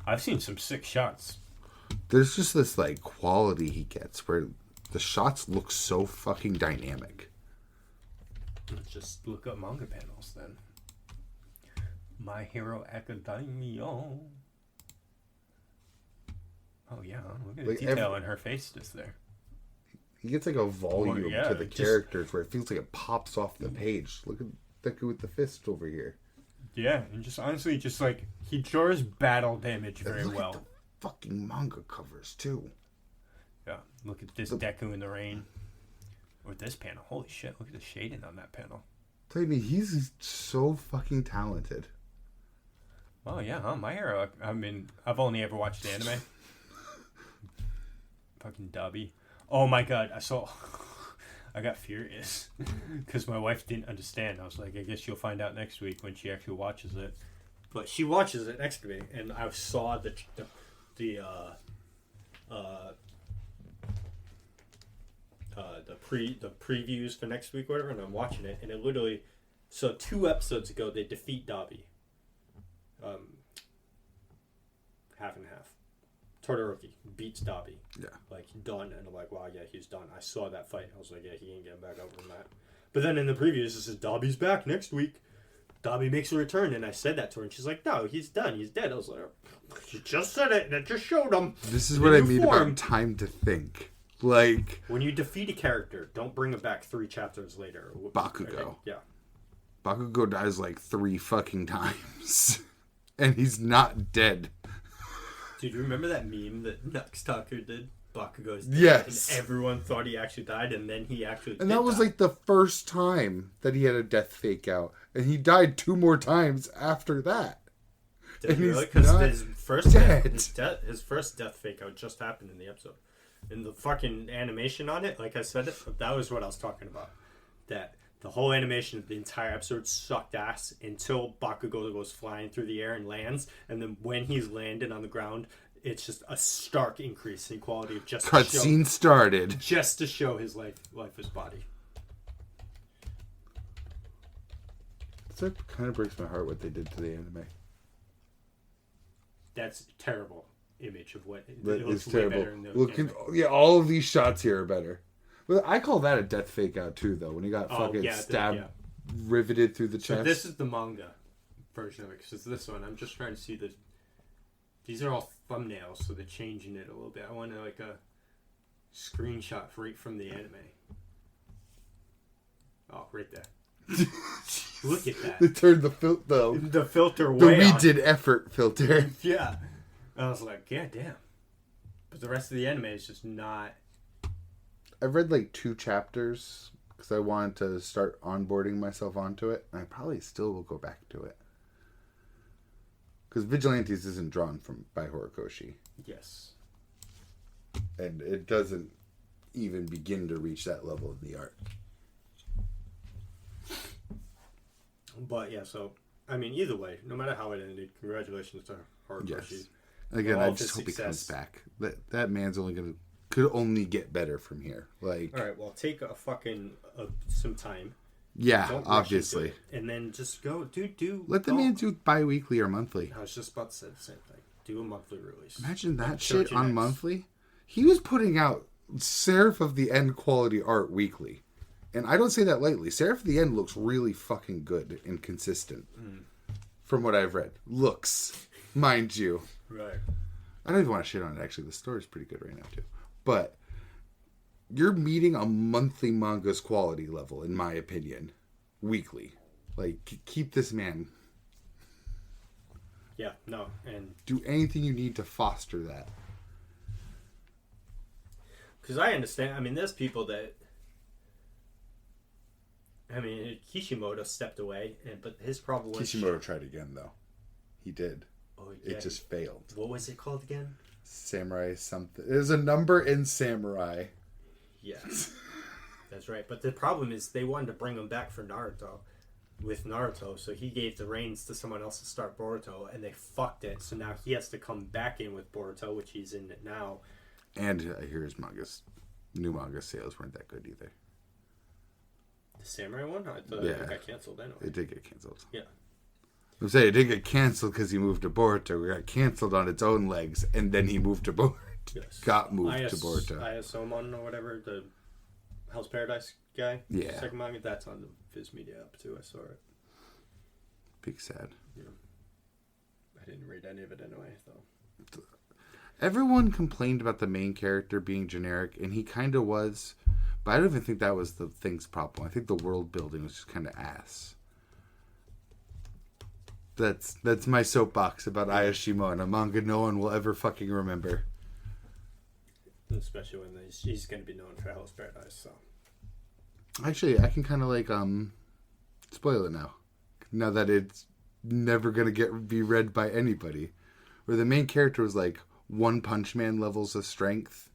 I've seen some sick shots. There's just this, like, quality he gets where the shots look so fucking dynamic. Let's just look up manga panels, then. My Hero Academia. Oh, yeah. Look at the detail in her face just there. He gets, like, a volume to the characters where it feels like it pops off the page. Look at Deku with the fist over here. Yeah, and just honestly, just like, he draws battle damage very well. Look at the fucking manga covers, too. Yeah, look at this Deku in the rain. Or this panel. Holy shit, look at the shading on that panel. Tell me, he's so fucking talented. Oh, yeah, huh? My Hero. I mean, I've only ever watched the anime. Fucking Dubby. Oh my god, I got furious because my wife didn't understand. I was like, I guess you'll find out next week when she actually watches it. But she watches it next to me, and I saw the previews for next week or whatever, and I'm watching it, and it literally, so 2 episodes ago they defeat Dabi, half and half. Todoroki beats Dabi, like done, and I'm like, wow, yeah, he's done. I saw that fight, I was like, yeah, he ain't getting back up from that. But then in the previews it says Dabi's back next week. Dabi makes a return, and I said that to her, and she's like, no, he's done, he's dead. I was like, you just said it, and it just showed him. This is what I mean about time to think. Like, when you defeat a character, don't bring him back 3 chapters later. Bakugo. Yeah. Bakugo dies like 3 fucking times. And he's not dead. Dude, you remember that meme that Nux did? Bakugo's dead. Yes. And everyone thought he actually died, and then he actually And that was like the first time that he had a death fake out. And he died 2 more times after that. Did really? Because his first death fake out just happened in the episode. And the fucking animation on it, like I said, that was what I was talking about. That the whole animation of the entire episode sucked ass until Bakugo goes flying through the air and lands. And then when he's landed on the ground, it's just a stark increase in quality of just cutscene started. Just to show his lifeless body. That kind of breaks my heart what they did to the anime. That's terrible. Image of what that it looks terrible. Way better in yeah, all of these shots here are better. But I call that a death fake out too, though. When he got stabbed, riveted through the chest. So this is the manga version of it. Because this one, I'm just trying to see the. These are all thumbnails, so they're changing it a little bit. I want like a screenshot right from the anime. Oh, right there. Look at that. They turned the filter way. The we did effort filter. Yeah. I was like, yeah, damn. But the rest of the anime is just not. I've read like 2 chapters because I wanted to start onboarding myself onto it. And I probably still will go back to it. Because Vigilantes isn't drawn by Horikoshi. Yes. And it doesn't even begin to reach that level of the art. But yeah, so, I mean, either way, no matter how it ended, congratulations to Horikoshi. Yes. Again, I just hope he comes back. That man's could only get better from here. Like, all right, well, take a fucking some time. Yeah, obviously. And then just go let the man do bi-weekly or monthly. I was just about to say the same thing. Do a monthly release. Imagine that shit on monthly. He was putting out Seraph of the End quality art weekly. And I don't say that lightly. Seraph of the End looks really fucking good and consistent. From what I've read. Looks, mind you. Right. I don't even want to shit on it, actually. The story's pretty good right now, too. But you're meeting a monthly manga's quality level, in my opinion. Weekly. Like, keep this man. Yeah, no. And do anything you need to foster that. Because I understand. I mean, there's people that. I mean, Kishimoto stepped away, but his problem was. Kishimoto tried again, though. He did. Oh, yeah. It just failed. What was it called again? Samurai something. There's a number in Samurai. Yes. That's right. But the problem is they wanted to bring him back for Naruto. With Naruto. So he gave the reins to someone else to start Boruto. And they fucked it. So now he has to come back in with Boruto, which he's in it now. And I hear his new manga sales weren't that good either. The Samurai one? I thought it got canceled anyway. It did get canceled. Yeah. I'm saying it did get canceled because he moved to Boruto. It got canceled on its own legs, and then he moved to Boruto. Yes. Got moved to Boruto. Ayasomon or whatever, the Hell's Paradise guy. Yeah. Second manga, that's on the Viz Media App too. I saw it. Big sad. Yeah. I didn't read any of it anyway, though. Everyone complained about the main character being generic, and he kind of was. But I don't even think that was the thing's problem. I think the world building was just kind of ass. That's my soapbox about Ayashimon, a manga no one will ever fucking remember. Especially when he's going to be known for Hell's Paradise, so. Actually, I can kind of spoil it now. Now that it's never going to be read by anybody. Where the main character was like One Punch Man levels of strength.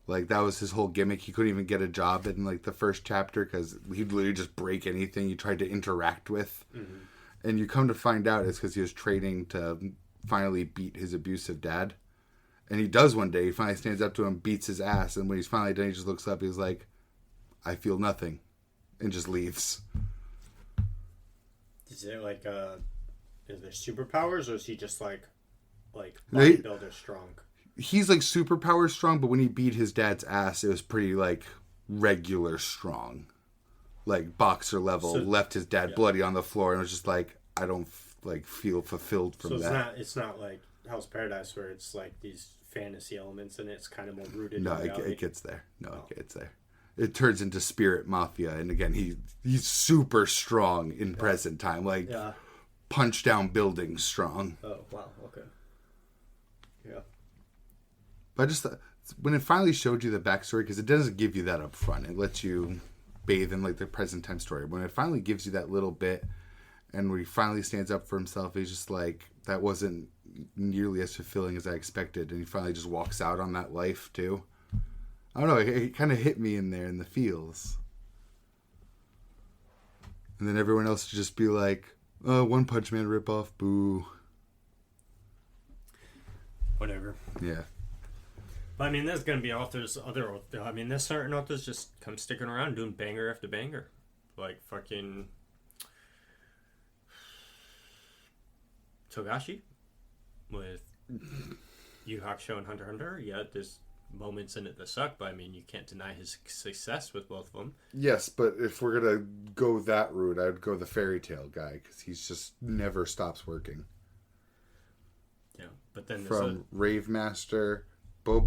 Like, that was his whole gimmick. He couldn't even get a job in, the first chapter because he'd literally just break anything he tried to interact with. Mm-hmm. And you come to find out it's because he was training to finally beat his abusive dad. And he does one day. He finally stands up to him, beats his ass. And when he's finally done, he just looks up. He's like, I feel nothing. And just leaves. Is it like, is there superpowers? Or is he just like bodybuilder strong? He's like superpower strong. But when he beat his dad's ass, it was pretty like regular strong. Like boxer level. So, left his dad bloody on the floor. And was just like, I don't like feel fulfilled from that. So it's not like Hell's Paradise where it's like these fantasy elements and it's kind of more rooted in reality. It gets there. It gets there. It turns into spirit mafia, and again he's super strong in present time, like punch down buildings strong. Oh wow, okay. Yeah. But I just thought, when it finally showed you the backstory, because it doesn't give you that up front, it lets you bathe in like the present time story. When it finally gives you that little bit, and when he finally stands up for himself, he's just like, that wasn't nearly as fulfilling as I expected. And he finally just walks out on that life, too. I don't know. It kind of hit me in there in the feels. And then everyone else would just be like, oh, One Punch Man ripoff, boo. Whatever. Yeah. But, I mean, there's going to be there's certain authors just come sticking around doing banger after banger. Like fucking Togashi with Yu Hakusho and Hunter x Hunter. Yeah, there's moments in it that suck, but I mean, you can't deny his success with both of them. Yes, but if we're going to go that route, I'd go the Fairy Tail guy, because he's just never stops working. Yeah, but then from Rave Master, Bo.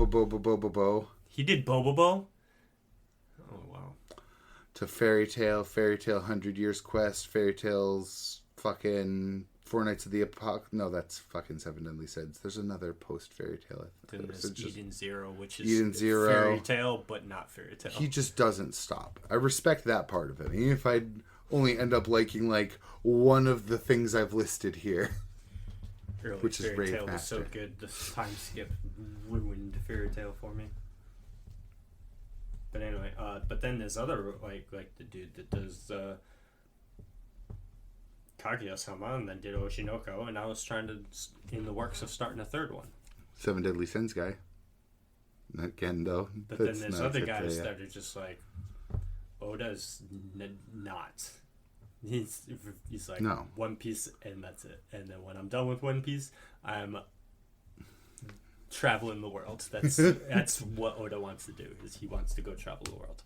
He did Bobobo? Oh, wow. To Fairy Tail 100 Years Quest, Fairy Tail's fucking Four Nights of the Apocalypse. No, that's fucking Seven Deadly Sins. There's another post Fairy Tail. Then there's Eden Zero, which is Eden Zero. Fairy Tail, but not Fairy Tail. He just doesn't stop. I respect that part of it. Even if I only end up liking like one of the things I've listed here. Early which is Fairy Tail was so good. The time skip ruined Fairy Tail for me. But anyway, but then there's other like the dude that does Kaguya-sama and then did Oshinoko, and I was trying to in the works of starting a third one. Seven Deadly Sins guy. Not Gendo. But then there's other guys that are just like, Oda's not. He's like, no. One Piece and that's it. And then when I'm done with One Piece, I'm traveling the world. That's what Oda wants to do, is he wants to go travel the world.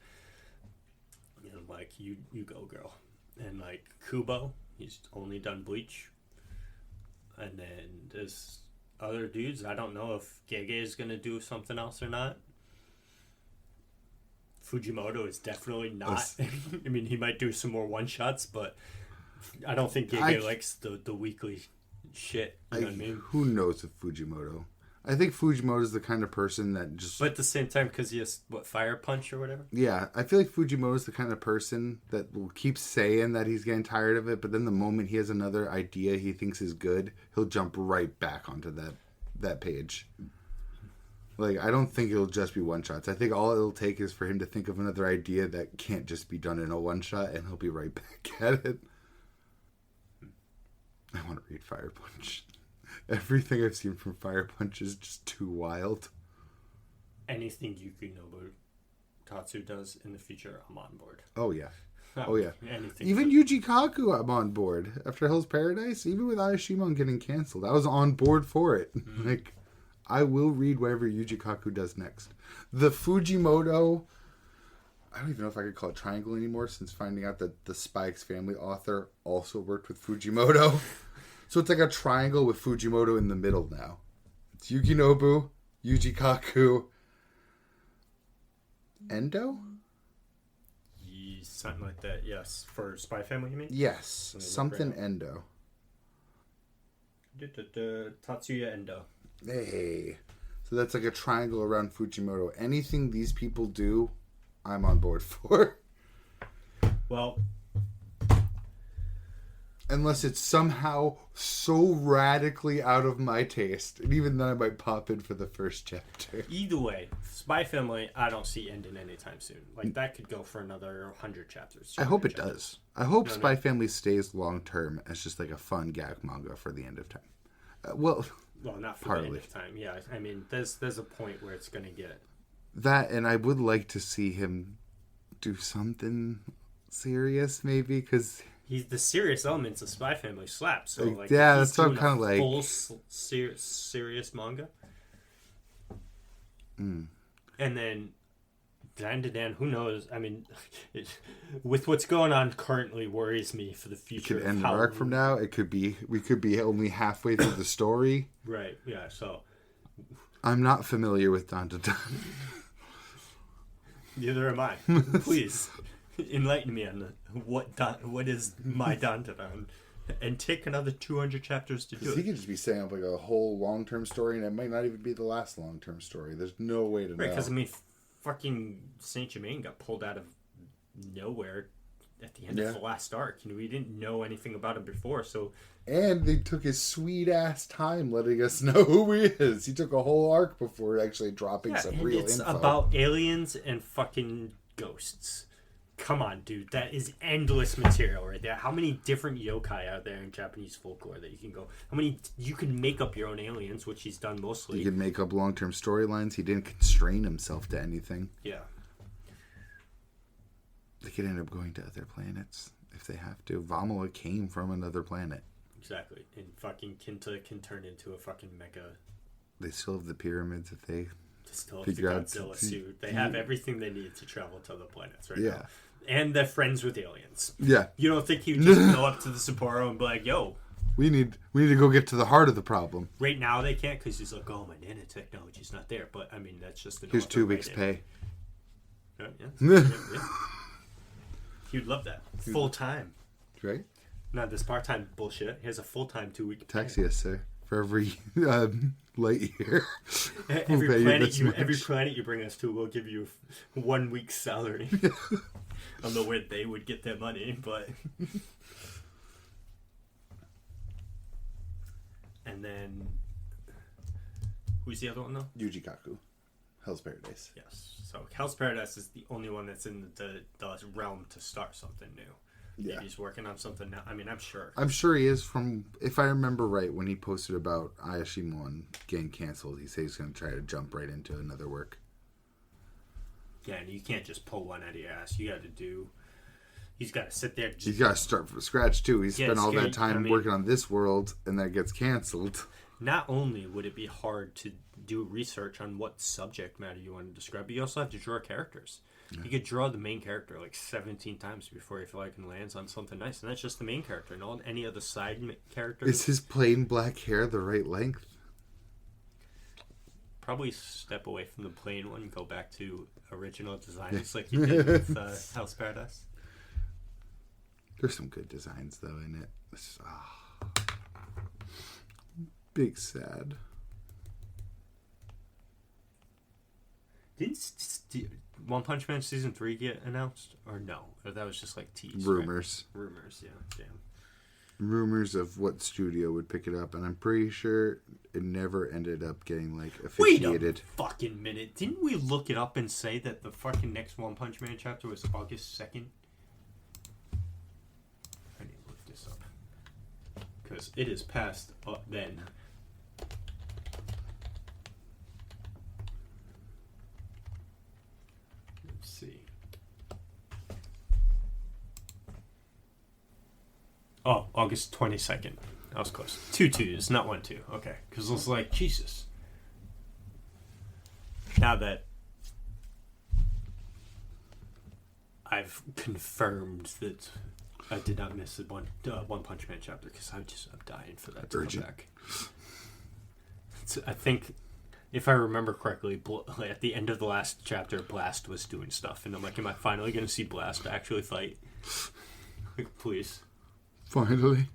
And I'm like, you go, girl. And like Kubo, he's only done Bleach. And then there's other dudes. I don't know if Gege is going to do something else or not. Fujimoto is definitely not. I mean, he might do some more one-shots, but I don't think Gege likes the weekly shit. You know what I mean? Who knows with Fujimoto? I think Fujimoto is the kind of person that just... But at the same time, because he has, Fire Punch or whatever? Yeah, I feel like Fujimoto is the kind of person that will keep saying that he's getting tired of it, but then the moment he has another idea he thinks is good, he'll jump right back onto that page. Like, I don't think it'll just be one-shots. I think all it'll take is for him to think of another idea that can't just be done in a one-shot, and he'll be right back at it. I want to read Fire Punch. Everything I've seen from Fire Punch is just too wild. Anything Yukinobu Tatsu does in the future, I'm on board. Oh, yeah. Oh, yeah. Even Yuji Kaku, I'm on board. After Hell's Paradise, even with Ayashimon getting canceled, I was on board for it. Mm-hmm. Like, I will read whatever Yuji Kaku does next. The Fujimoto, I don't even know if I could call it triangle anymore, since finding out that the Spy X Family author also worked with Fujimoto. So it's like a triangle with Fujimoto in the middle now. It's Yukinobu, Yuji Kaku, Endo? Something like that, yes. For Spy Family, you mean? Yes, something Endo. Tatsuya Endo. Hey. So that's like a triangle around Fujimoto. Anything these people do, I'm on board for. Well, Unless it's somehow so radically out of my taste. And even then I might pop in for the first chapter. Either way, Spy Family, I don't see ending anytime soon. Like, that could go for another 100 chapters. I hope it does. I hope Spy Family stays long term as just like a fun gag manga for the end of time. Well, not for partly. the end of time. Yeah, I mean, there's a point where it's going to get... That, and I would like to see him do something serious, maybe, because... The serious elements of Spy Family slap. So, like, yeah, that's what I'm kind of like. Full serious manga. And then, Dan, who knows? I mean, with what's going on currently worries me for the future. It could end an arc from now. We could be only halfway through the story. Right, yeah, so. I'm not familiar with Dan. Neither am I. Please. Enlighten me on what is my Dandadan, and take another 200 chapters to do it. He could just be setting up like a whole long-term story, and it might not even be the last long-term story. There's no way to know. Right, because I mean, fucking Saint Germain got pulled out of nowhere at the end of the last arc. We didn't know anything about him before, so. And they took his sweet-ass time letting us know who he is. He took a whole arc before actually dropping some real info. It's about aliens and fucking ghosts. Come on, dude. That is endless material right there. How many different yokai are there in Japanese folklore that you can go? How many... You can make up your own aliens, which he's done mostly. He can make up long-term storylines. He didn't constrain himself to anything. Yeah. They could end up going to other planets if they have to. Vamala came from another planet. Exactly. And fucking Kinta can turn into a fucking mega... They still have the pyramids if they... Still have the Godzilla suit. They have everything they need to travel to other planets right now. And they're friends with aliens. Yeah. You don't think he would just go up to the Sapporo and be like, yo. We need to go get to the heart of the problem. Right now they can't because he's like, oh, my nanotechnology's not there. But, I mean, that's just... Here's 2 weeks' pay. Yeah. He'd love that. Full time. Right? Not this part-time bullshit. He has a full-time 2-week pay. Tax, yes, sir. For every light year. Every planet you bring us to, we'll give you 1 week's salary. I don't know where they would get their money, but... And then... Who's the other one, though? Yuji Kaku. Hell's Paradise. Yes. So, Hell's Paradise is the only one that's in the realm to start something new. Yeah. Maybe he's working on something now. I mean, I'm sure. I'm sure he is. From, if I remember right, when he posted about Ayashimon getting canceled, he said he's going to try to jump right into another work. Yeah, and you can't just pull one out of your ass. You got to do... He's got to sit there... He's got to start from scratch, too. He spent all that time working on this world, and that gets canceled. Not only would it be hard to do research on what subject matter you want to describe, but you also have to draw characters. Yeah. You could draw the main character like 17 times before you feel like it lands on something nice, and that's just the main character. Not any other side characters. Is his plain black hair the right length? Probably step away from the plain one, go back to original designs like you did with Hell's Paradise. There's some good designs though in it. Big sad. Didn't One Punch Man Season 3 get announced? Or no? Or that was just like teased? Rumors. Right? Rumors, yeah. Damn. Rumors of what studio would pick it up, and I'm pretty sure it never ended up getting like Wait officiated. a fucking minute. Didn't we look it up and say that the fucking next One Punch Man chapter was August 2nd? I need to look this up. Because it is past then. Oh, August 22nd. That was close. 2 2s, not 1 2. Okay. Because it was like, Jesus. Now that I've confirmed that I did not miss the One Punch Man chapter, because I'm dying for that to come back. I think, if I remember correctly, at the end of the last chapter, Blast was doing stuff. And I'm like, am I finally going to see Blast actually fight? Like, please. Finally.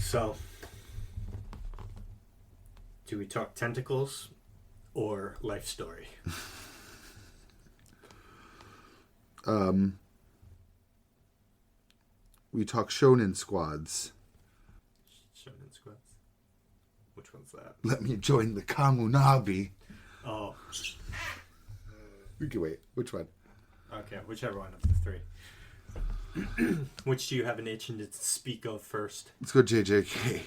So, do we talk tentacles or life story? I, 'cause we talk shonen squads. Shonen squads? Which one's that? Let me join the Kamunabi. Oh. We can wait. Which one? Okay, whichever one of the three. Which do you have an itch to speak of first? Let's go JJK.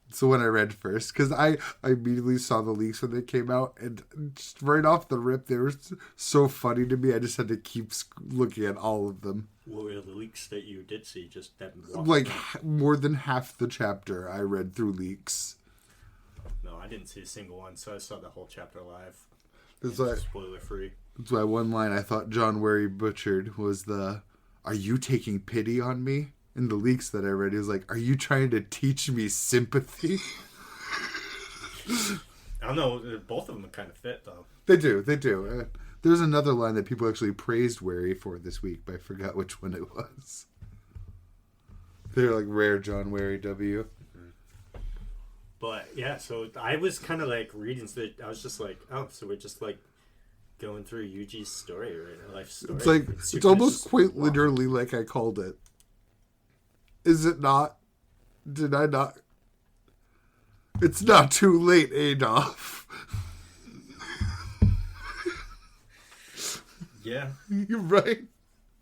It's the one I read first, because I immediately saw the leaks when they came out, and just right off the rip, they were so funny to me, I just had to keep looking at all of them. What were the leaks that you did see? Just that like, more than half the chapter I read through leaks. No, I didn't see a single one, so I saw the whole chapter live. That's why, spoiler-free. That's why one line I thought John Wary butchered was the, "Are you taking pity on me?" In the leaks that I read, he was like, "Are you trying to teach me sympathy?" I don't know. Both of them kind of fit, though. They do. There's another line that people actually praised Wary for this week, but I forgot which one it was. They're like rare John Wary W. But, yeah, so I was kind of like reading, so I was just like, oh, so we're just like going through Yuji's story, right? Life story. It's like, it's almost quite literally like I called it. Is it not? Did I not? It's not too late, Adolf. Yeah. You're right.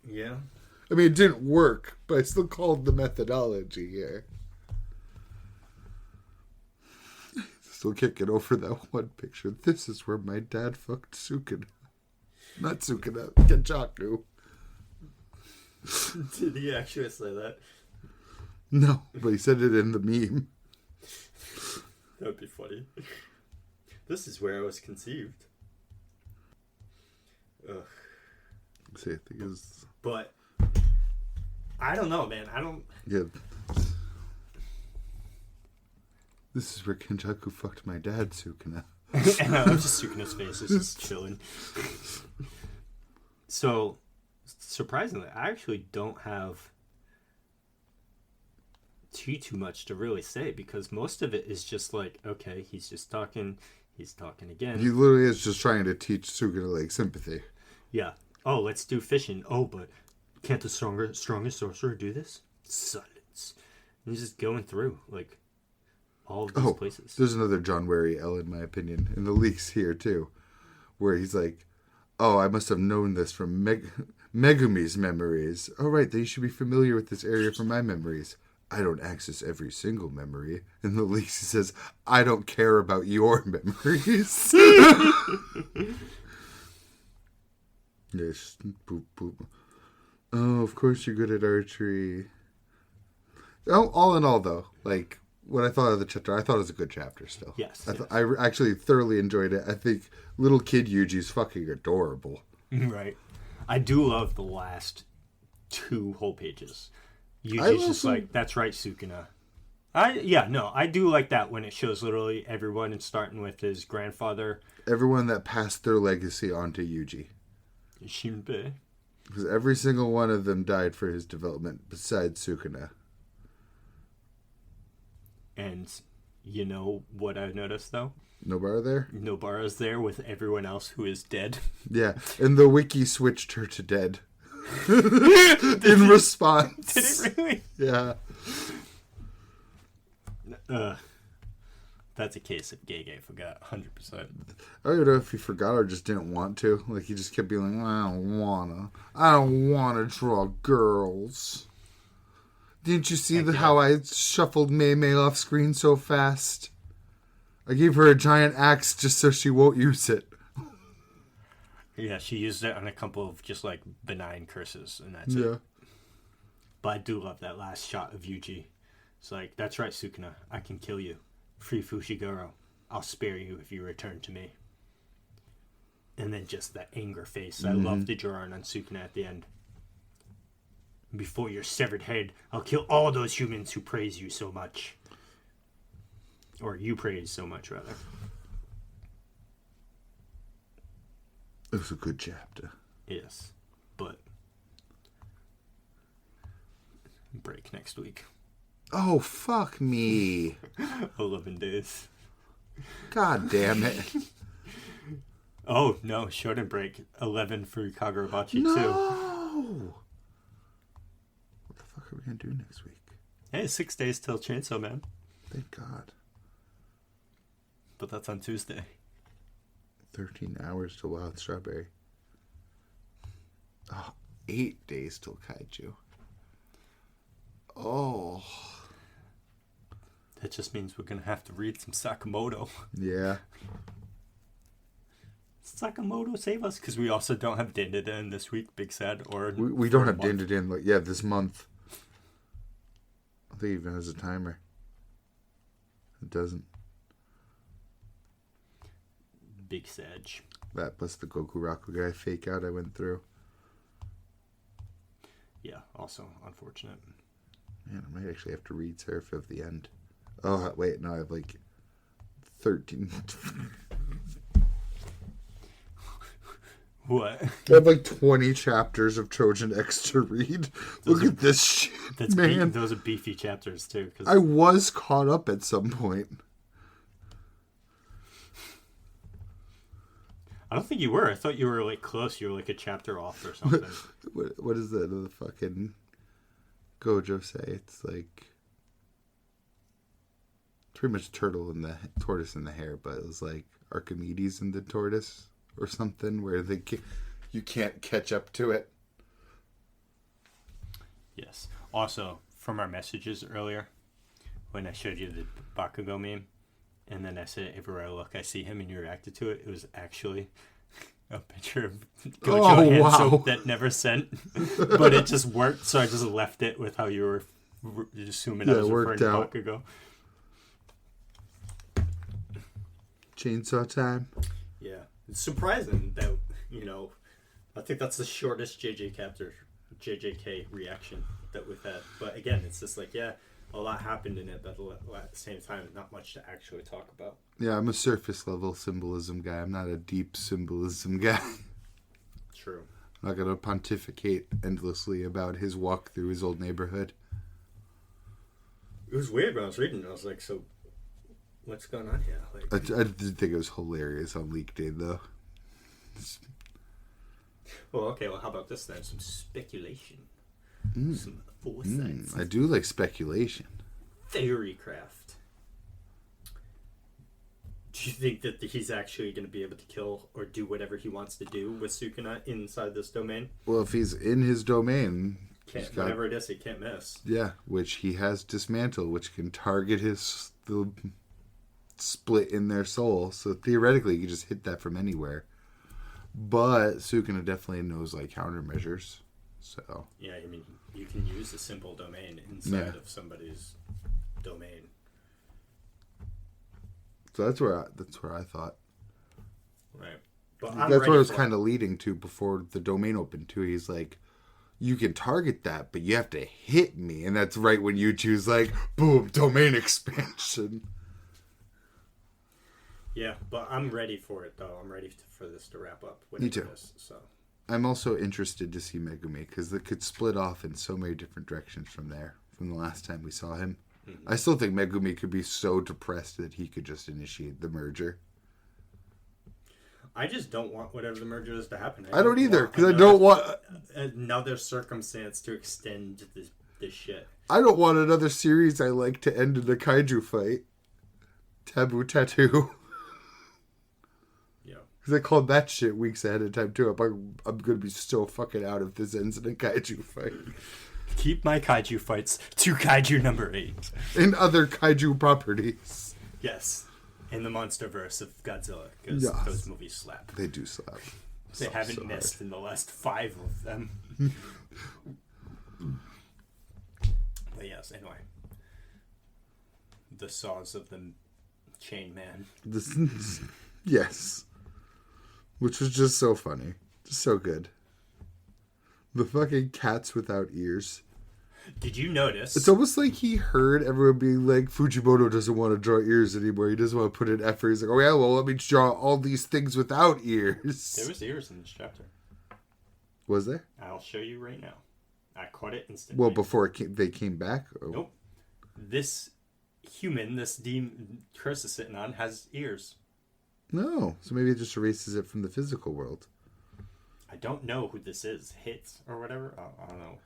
Yeah. I mean, it didn't work, but I still called the methodology here. Still kicking over that one picture. This is where my dad fucked Sukuna. Not Sukuna, Kenjaku. Did he actually say that? No, but he said it in the meme. That would be funny. This is where I was conceived. Ugh. See, I think it's... But I don't know, man. I don't. Yeah. This is where Kenjaku fucked my dad, Sukuna. And I'm just Sukuna's face is just chilling. So, surprisingly, I actually don't have too much to really say, because most of it is just like, okay, he's talking again. He literally is just trying to teach Sukuna, like, sympathy. Yeah. Oh, let's do fishing. Oh, but can't the strongest sorcerer do this? Silence. And he's just going through, like, all of these places. There's another John Wary L, in my opinion, in the leaks here, too, where he's like, oh, I must have known this from Megumi's memories. Oh, right, then you should be familiar with this area from my memories. I don't access every single memory. In the leaks, he says, I don't care about your memories. Yes, boop, boop. Oh, of course you're good at archery. Oh, all in all, though, like, when I thought of the chapter, I thought it was a good chapter still. Yes. I actually thoroughly enjoyed it. I think little kid Yuji's fucking adorable. Right. I do love the last 2 whole pages. Yuji's just like, that's right, Sukuna. I do like that when it shows literally everyone, and starting with his grandfather. Everyone that passed their legacy on to Yuji. Shinbei. Because every single one of them died for his development, besides Sukuna. And you know what I noticed, though? Nobara there? Nobara's there with everyone else who is dead. Yeah, and the wiki switched her to dead. In response. Did it really? Yeah. That's a case of Gege forgot 100%. I don't know if he forgot or just didn't want to. Like, he just kept being like, I don't wanna draw girls. Didn't you see how I shuffled Mei Mei off screen so fast? I gave her a giant axe just so she won't use it. Yeah, she used it on a couple of just like benign curses, and that's it. But I do love that last shot of Yuji. It's like, that's right, Sukuna. I can kill you. Free Fushiguro. I'll spare you if you return to me. And then just that anger face. I love the drawing on Sukuna at the end. Before your severed head, I'll kill all those humans who praise you so much. Or you praise so much, rather. It was a good chapter. Yes. But break next week. Oh, fuck me. 11 days. God damn it. Oh, no. Shonen break. 11 for KaguraBachi, no! too. What the fuck fuck are we going to do next week? Hey, 6 days till Chainsaw Man. Thank God. But that's on Tuesday. 13 hours till Wild Strawberry. Oh, 8 days till Kaiju. Oh. That just means we're going to have to read some Sakamoto. Yeah. Sakamoto, save us. Because we also don't have Din this week, Big Sad. Or we don't have Din. Like, yeah, this month. I think it even has a timer. It doesn't. Big Sag. That plus the Goku Raku guy fake out I went through. Yeah, also unfortunate. Man, I might actually have to read Seraph of the End. Oh, wait, no, I have like 13. What? I have like 20 chapters of Trojan X to read. Look at this shit, man. Those are beefy chapters, too. Cause I was caught up at some point. I don't think you were. I thought you were like close. You were like a chapter off or something. What is that? The fucking Gojo say? It's like pretty much turtle and the tortoise and the hare, but it was like Archimedes and the tortoise or something where you can't catch up to it. Yes. Also, from our messages earlier, when I showed you the Bakugo meme, and then I said, everywhere I look, I see him, and you reacted to it. It was actually a picture of Gojo hand soap that never sent. But it just worked, so I just left it with how you were assuming I was referring to Bakugo. Chainsaw time. Yeah. It's surprising that, I think that's the shortest JJK reaction that we've had. But again, it's just like, yeah, a lot happened in it, but at the same time, not much to actually talk about. Yeah, I'm a surface level symbolism guy. I'm not a deep symbolism guy. True. I'm not going to pontificate endlessly about his walk through his old neighborhood. It was weird when I was reading it. I was like, so what's going on here? Like, I did think it was hilarious on leak day, though. Well, okay, how about this then? Some speculation. Some foresight. I do like speculation. Theorycraft. Do you think that he's actually going to be able to kill or do whatever he wants to do with Sukuna inside this domain? Well, if he's in his domain... whatever it is, he can't miss. Yeah, which he has dismantled, which can target the split in their soul. So theoretically, you can just hit that from anywhere. But Sukuna definitely knows like countermeasures. So yeah, I mean, you can use a simple domain inside of somebody's domain. So that's where I thought. Right, but that's where I was kind of leading to before the domain opened too. He's like, you can target that, but you have to hit me, and that's right when you choose like, boom, domain expansion. Yeah, but I'm ready for it though. I'm ready for this to wrap up. Me too. So I'm also interested to see Megumi because it could split off in so many different directions from there. From the last time we saw him, I still think Megumi could be so depressed that he could just initiate the merger. I just don't want whatever the merger is to happen. I don't either because I don't want another circumstance to extend this shit. I don't want another series I like to end in a kaiju fight. Taboo Tattoo. Because I called that shit weeks ahead of time, too. I'm going to be so fucking out if this ends in a kaiju fight. Keep my kaiju fights to kaiju number 8. And other kaiju properties. Yes. In the Monsterverse of Godzilla. Because those movies slap. They do slap. They haven't missed in the last 5 of them. But yes, anyway. The Saws of the Chain Man. Yes. Which was just so funny. Just so good. The fucking cats without ears. Did you notice? It's almost like he heard everyone being like, Fujimoto doesn't want to draw ears anymore. He doesn't want to put in effort. He's like, oh yeah, well, let me draw all these things without ears. There was ears in this chapter. Was there? I'll show you right now. I caught it instantly. Well, before they came back? Oh. Nope. This human, this demon Chris is sitting on, has ears. No. So maybe it just erases it from the physical world. I don't know who this is. Hits or whatever? I don't know.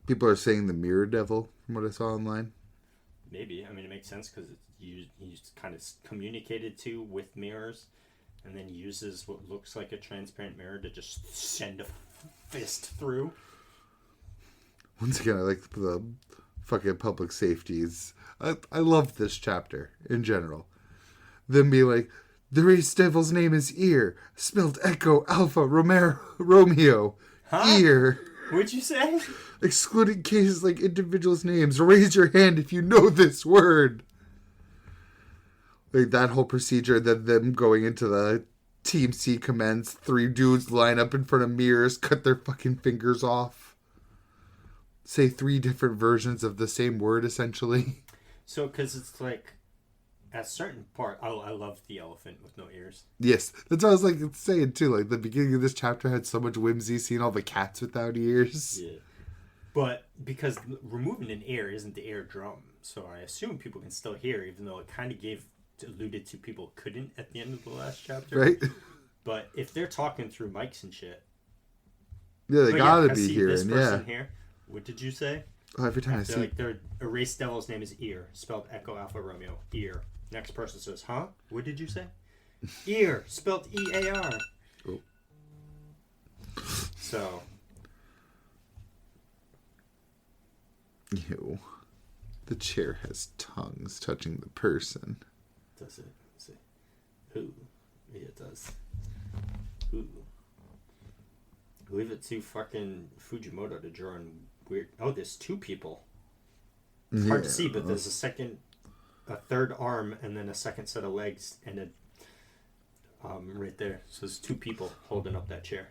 People are saying the Mirror Devil, from what I saw online. Maybe. I mean, it makes sense because he's kind of communicated to with mirrors, and then uses what looks like a transparent mirror to just send a fist through. Once again, I like the fucking public safeties. I love this chapter in general. Them be like, the race devil's name is Ear, spelled Echo Alpha Romeo. Huh? Ear. What'd you say? Excluding cases like individuals' names. Raise your hand if you know this word. Like that whole procedure, that them going into the Team C commence, 3 dudes line up in front of mirrors, cut their fucking fingers off. Say 3 different versions of the same word, essentially. So, because it's like, at a certain part, I love the elephant with no ears. Yes, that's what I was like saying too. Like the beginning of this chapter had so much whimsy, seeing all the cats without ears. Yeah. But because removing an ear isn't the ear drum, so I assume people can still hear, even though it kind of alluded to people couldn't at the end of the last chapter. Right? But if they're talking through mics and shit. Yeah, they gotta be hearing, this person here, what did you say? Oh, every time I see... Like, their erased devil's name is Ear, spelled Echo Alpha Romeo. Ear. Next person says, huh? What did you say? Ear, spelled E-A-R. Oh. So... Ew. The chair has tongues touching the person. Does it? Let's see. Ooh. Yeah, it does. Ooh. Leave it to fucking Fujimoto to draw in weird... Oh, there's 2 people. It's hard to see, but there's a third arm, and then a second set of legs, and right there. So there's 2 people holding up that chair.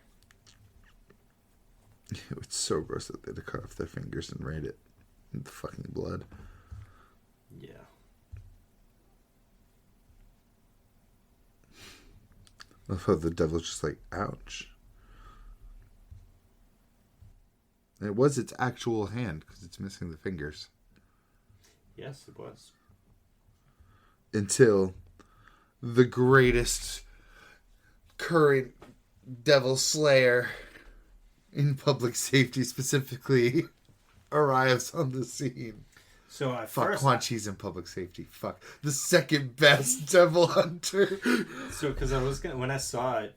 It's so gross that they had to cut off their fingers and write it in the fucking blood. Yeah. I thought the devil's just like, ouch. And it was its actual hand, because it's missing the fingers. Yes, it was. Until the greatest current devil slayer in public safety specifically arrives on the scene. So at Fuck, first... Quan Chi's in public safety. Fuck. The second best devil hunter. So, because I was going to... When I saw it,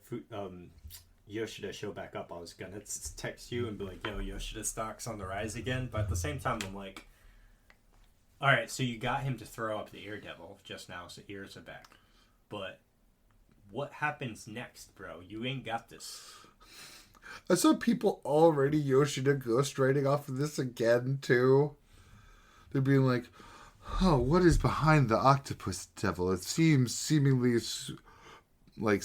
Yoshida show back up, I was going to text you and be like, yo, Yoshida stock's on the rise again. But at the same time, I'm like... Alright, so you got him to throw up the ear devil just now, so ears are back. But what happens next, bro? You ain't got this. I saw people already Yoshida ghostwriting off of this again, too. They're being like, oh, what is behind the octopus devil? It seems seemingly like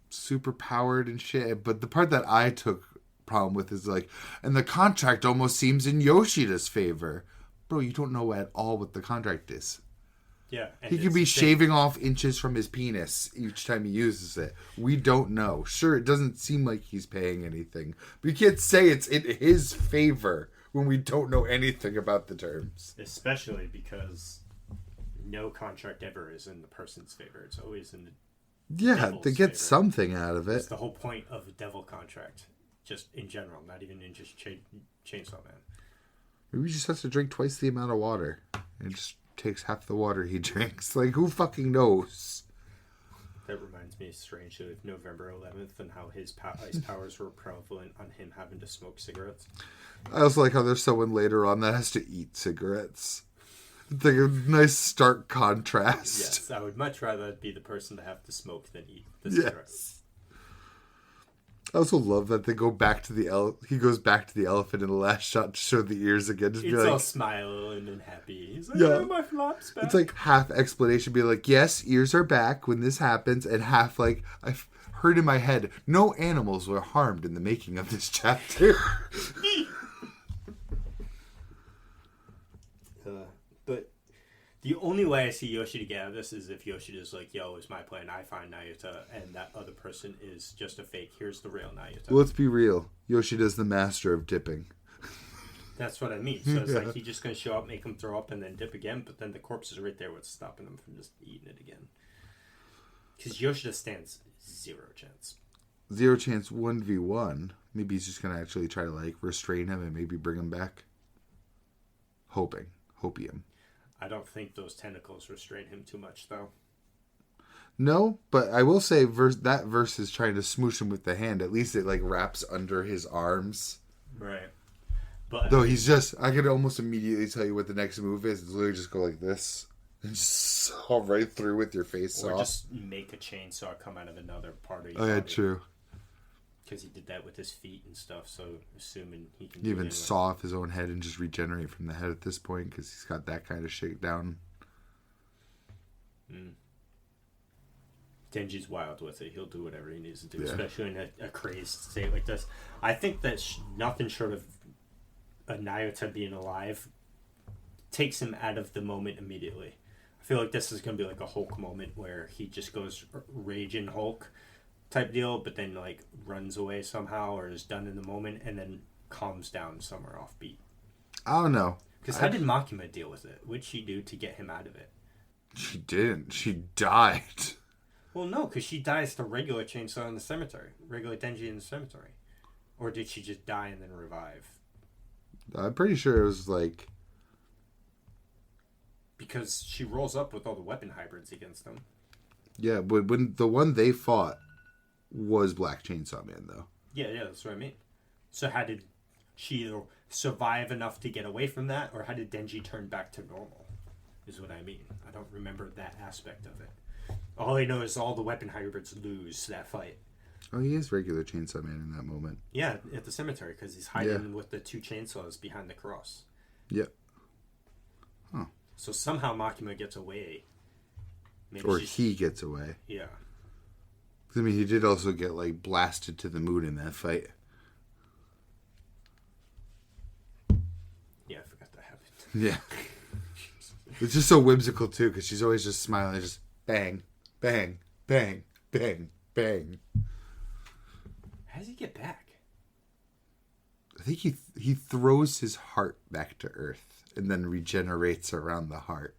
super powered and shit. But the part that I took problem with is like, and the contract almost seems in Yoshida's favor. Bro, you don't know at all what the contract is. Yeah. He could be shaving off inches from his penis each time he uses it. We don't know. Sure, it doesn't seem like he's paying anything. But you can't say it's in his favor when we don't know anything about the terms. Especially because no contract ever is in the person's favor. It's always in the they get favor. Something out of it. It's the whole point of a devil contract. Just in general, not even in just Chainsaw Man. Maybe he just has to drink twice the amount of water. It just takes half the water he drinks. Like, who fucking knows? That reminds me strangely of November 11th and how his powers were prevalent on him having to smoke cigarettes. I also like how there's someone later on that has to eat cigarettes. It's like a nice stark contrast. Yes, I would much rather be the person to have to smoke than eat the cigarettes. I also love that they go back to he goes back to the elephant in the last shot to show the ears again. Just it's be like, all smiling and happy. He's like, oh, my flop's back. It's like half explanation, be like, yes, ears are back when this happens, and half like, I've heard in my head, no animals were harmed in the making of this chapter. But the only way I see Yoshida get out of this is if Yoshida's like, yo, it's my plan, I find Nayuta, and that other person is just a fake. Here's the real Nayuta. Well, let's be real. Yoshida's the master of dipping. That's what I mean. So it's like he's just going to show up, make him throw up, and then dip again, but then the corpse is right there. What's stopping him from just eating it again? Because Yoshida stands 0 chance. 0 chance 1v1, Maybe he's just going to actually try to, like, restrain him and maybe bring him back. Hopium. I don't think those tentacles restrain him too much, though. No, but I will say that versus trying to smoosh him with the hand. At least it, like, wraps under his arms. Right. But though he's just... I could almost immediately tell you what the next move is. It's literally just go like this. And just saw right through with your face or off. Or just make a chainsaw come out of another part of your body. Oh, yeah, body. true. Because he did that with his feet and stuff, so assuming he can... Even saw off his own head and just regenerate from the head at this point, because he's got that kind of shakedown. Denji's wild with it. He'll do whatever he needs to do, especially in a crazed state like this. I think that nothing short of a Nayota being alive takes him out of the moment immediately. I feel like this is going to be like a Hulk moment where he just goes raging Hulk type deal, but then like runs away somehow or is done in the moment and then calms down somewhere offbeat. I don't know. Because how did Makima deal with it? What'd she do to get him out of it? She didn't. She died. Well, no, because she dies to regular Chainsaw in the cemetery. Regular Denji in the cemetery. Or did she just die and then revive? I'm pretty sure it was like... Because she rolls up with all the weapon hybrids against them. Yeah, but when the one they fought was Black Chainsaw Man, though. Yeah, that's what I mean. So how did she either survive enough to get away from that, or how did Denji turn back to normal? Is what I mean. I don't remember that aspect of it. All I know is all the weapon hybrids lose that fight. Oh, he is regular Chainsaw Man in that moment. Yeah, at the cemetery, because he's hiding with the two chainsaws behind the cross. Yep. Huh. So somehow Makima gets away. Maybe or he gets away. Yeah. I mean, he did also get, like, blasted to the moon in that fight. Yeah, I forgot that happened. Yeah. It's just so whimsical, too, because she's always just smiling. Just bang, bang, bang, bang, bang. How does he get back? I think he throws his heart back to Earth and then regenerates around the heart.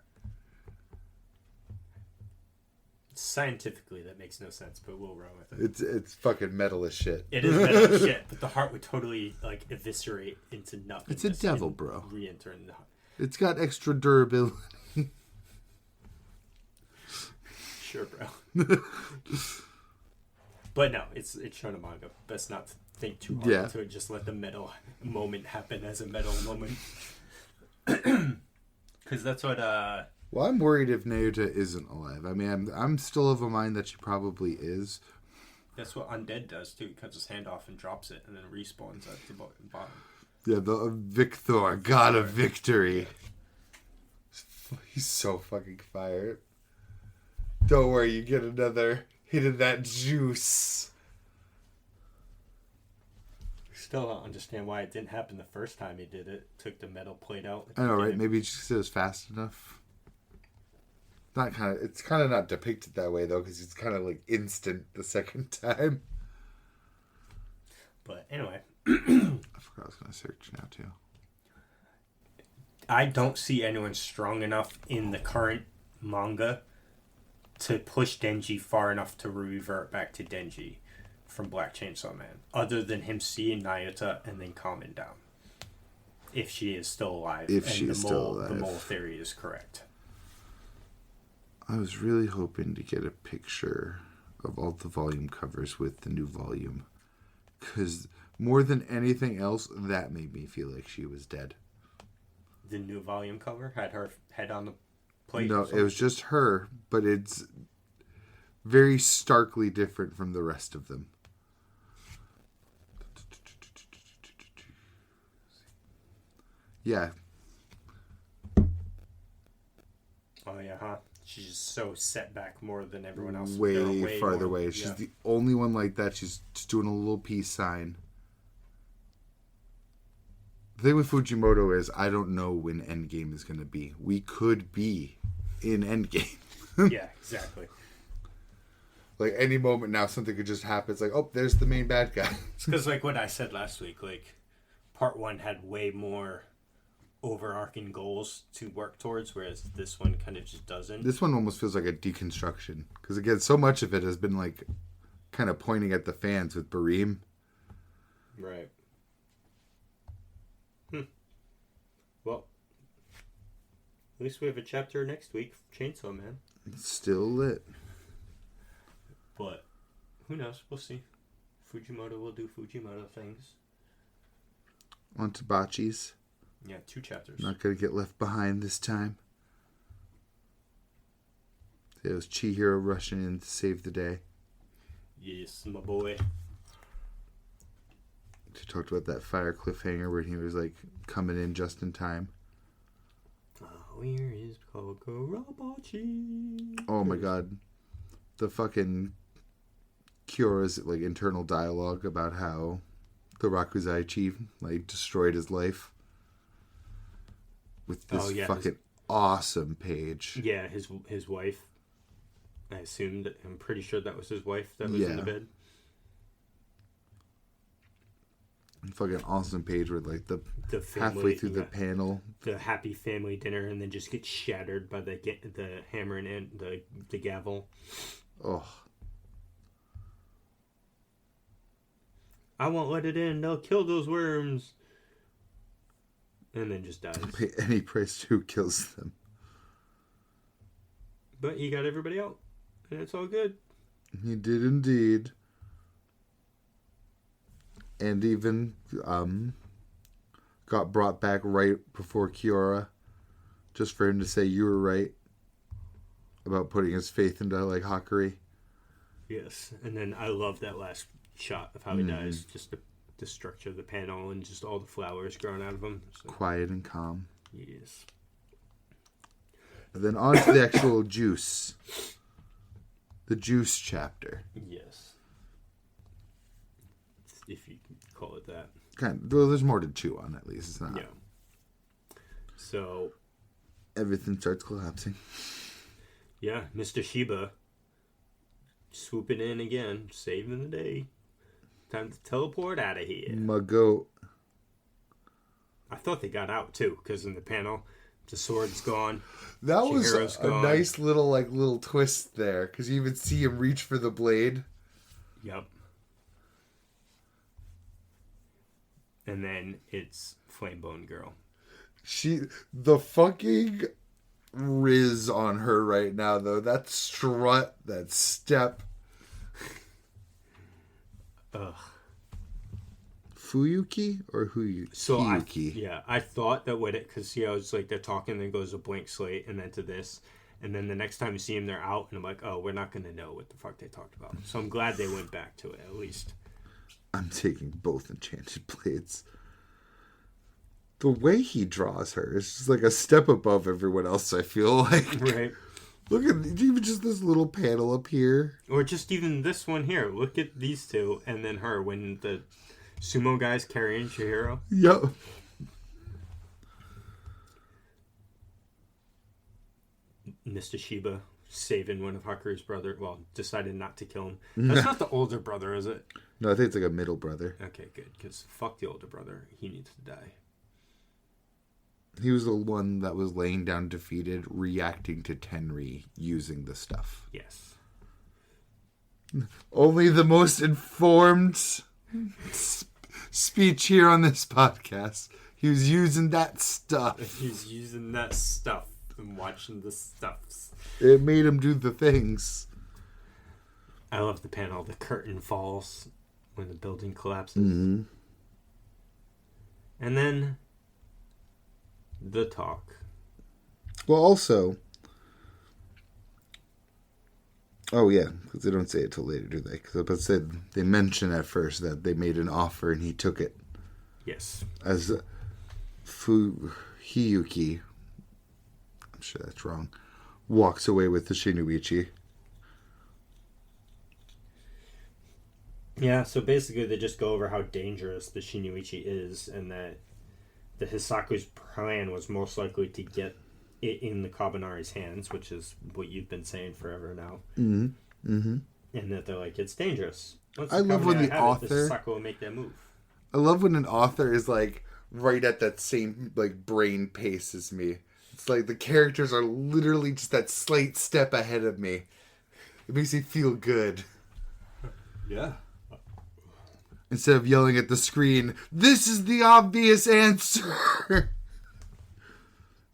Scientifically, that makes no sense, but we'll run with it. It's fucking metal as shit. It is metal as shit, but the heart would totally like eviscerate into nothing. It's a devil, bro. Re-enter in the heart. It's got extra durability. Sure, bro. But no, it's shown in manga. Best not to think too hard into it. Just let the metal moment happen as a metal moment. Because that's what... Well, I'm worried if Nayuta isn't alive. I mean, I'm still of a mind that she probably is. That's what Undead does, too. He cuts his hand off and drops it, and then respawns at the bottom. Yeah, the Victor, god of victory. He's so fucking fired. Don't worry, you get another hit of that juice. Still don't understand why it didn't happen the first time he did it. Took the metal plate out. I know, right? Maybe just it was fast enough. It's kind of not depicted that way, though, because it's kind of like instant the second time. But anyway. I forgot I was going to search now, too. I don't see anyone strong enough in the current manga to push Denji far enough to revert back to Denji from Black Chainsaw Man, other than him seeing Nayuta and then calming down. If she is still alive. If she is still alive. The mole theory is correct. I was really hoping to get a picture of all the volume covers with the new volume. Because more than anything else, that made me feel like she was dead. The new volume cover had her head on the plate? No, it was just her, but it's very starkly different from the rest of them. Yeah. Oh, yeah, huh? She's just so set back more than everyone else. Way farther away. She's the only one like that. She's just doing a little peace sign. The thing with Fujimoto is I don't know when Endgame is going to be. We could be in Endgame. Yeah, exactly. Like any moment now, something could just happen. It's like, oh, there's the main bad guy. It's because like what I said last week, like part one had way more overarching goals to work towards, whereas this one kind of just doesn't. This one almost feels like a deconstruction. Because again, so much of it has been like kind of pointing at the fans with Bareem. Right. Well, at least we have a chapter next week, Chainsaw Man. It's still lit. But who knows? We'll see. Fujimoto will do Fujimoto things. On to Bachi's. Yeah, 2 chapters. Not going to get left behind this time. It was Chihiro rushing in to save the day. Yes, my boy. She talked about that fire cliffhanger where he was like coming in just in time. Where is KaguraBachi? Oh my god. The fucking Kyora's like internal dialogue about how the Rakuzai chief like destroyed his life with this fucking awesome page. Yeah, his wife. I assumed. I'm pretty sure that was his wife that was in the bed. Fucking awesome page with like the family, halfway through the panel, the happy family dinner, and then just gets shattered by the hammer and the gavel. Oh. I won't let it in. They'll kill those worms. And then just dies. Pay any price who kills them. But he got everybody out. And it's all good. He did indeed. And even got brought back right before Kiora. Just for him to say you were right. About putting his faith into like Hakuri. Yes. And then I love that last shot of how he dies. Just the structure of the panel and just all the flowers growing out of him. So. Quiet and calm. Yes. And then on to the actual juice. The juice chapter. Yes. If you can call it that. Kind of, well, there's more to chew on at least. It's not. Yeah. So. Everything starts collapsing. Yeah, Mr. Shiba swooping in again, saving the day. Time to teleport out of here. My goat. I thought they got out too, because in the panel, the sword's gone. That was a nice little twist there, because you even see him reach for the blade. Yep. And then it's Flamebone Girl. The fucking riz on her right now, though. That strut, that step. Ugh. Fuyuki or Hiyuki? I thought that with it, because it's like they're talking, then goes a blank slate, and then to this, and then the next time you see them, they're out, and I'm like, oh, we're not going to know what the fuck they talked about. So I'm glad they went back to it, at least. I'm taking both enchanted blades. The way he draws her is just like a step above everyone else, I feel like. Right. Look at even just this little panel up here. Or just even this one here. Look at these two, and then her when the sumo guy's carrying Chihiro. Yep. Mr. Shiba saving one of Hakuri's brother. Well, decided not to kill him. That's not the older brother, is it? No, I think it's like a middle brother. Okay, good. Because fuck the older brother. He needs to die. He was the one that was laying down defeated, reacting to Tenri using the stuff. Yes. Only the most informed speech here on this podcast. He was using that stuff. He's using that stuff and watching the stuffs. It made him do the things. I love the panel. The curtain falls when the building collapses. Mm-hmm. And then the talk. Well, also... Oh, yeah, because they don't say it till later, do they? Because they mention at first that they made an offer and he took it. Yes. As Hiyuki, I'm sure that's wrong, walks away with the Shinoichi. Yeah, so basically they just go over how dangerous the Shinoichi is and that the Hisaku's plan was most likely to get it in the Kabanari's hands, which is what you've been saying forever now. Mm-hmm. Mm-hmm. And that they're like, it's dangerous. I love when the author... the Hisaku will make that move. I love when an author is like right at that same like brain pace as me. It's like the characters are literally just that slight step ahead of me. It makes me feel good. Yeah. Instead of yelling at the screen, this is the obvious answer.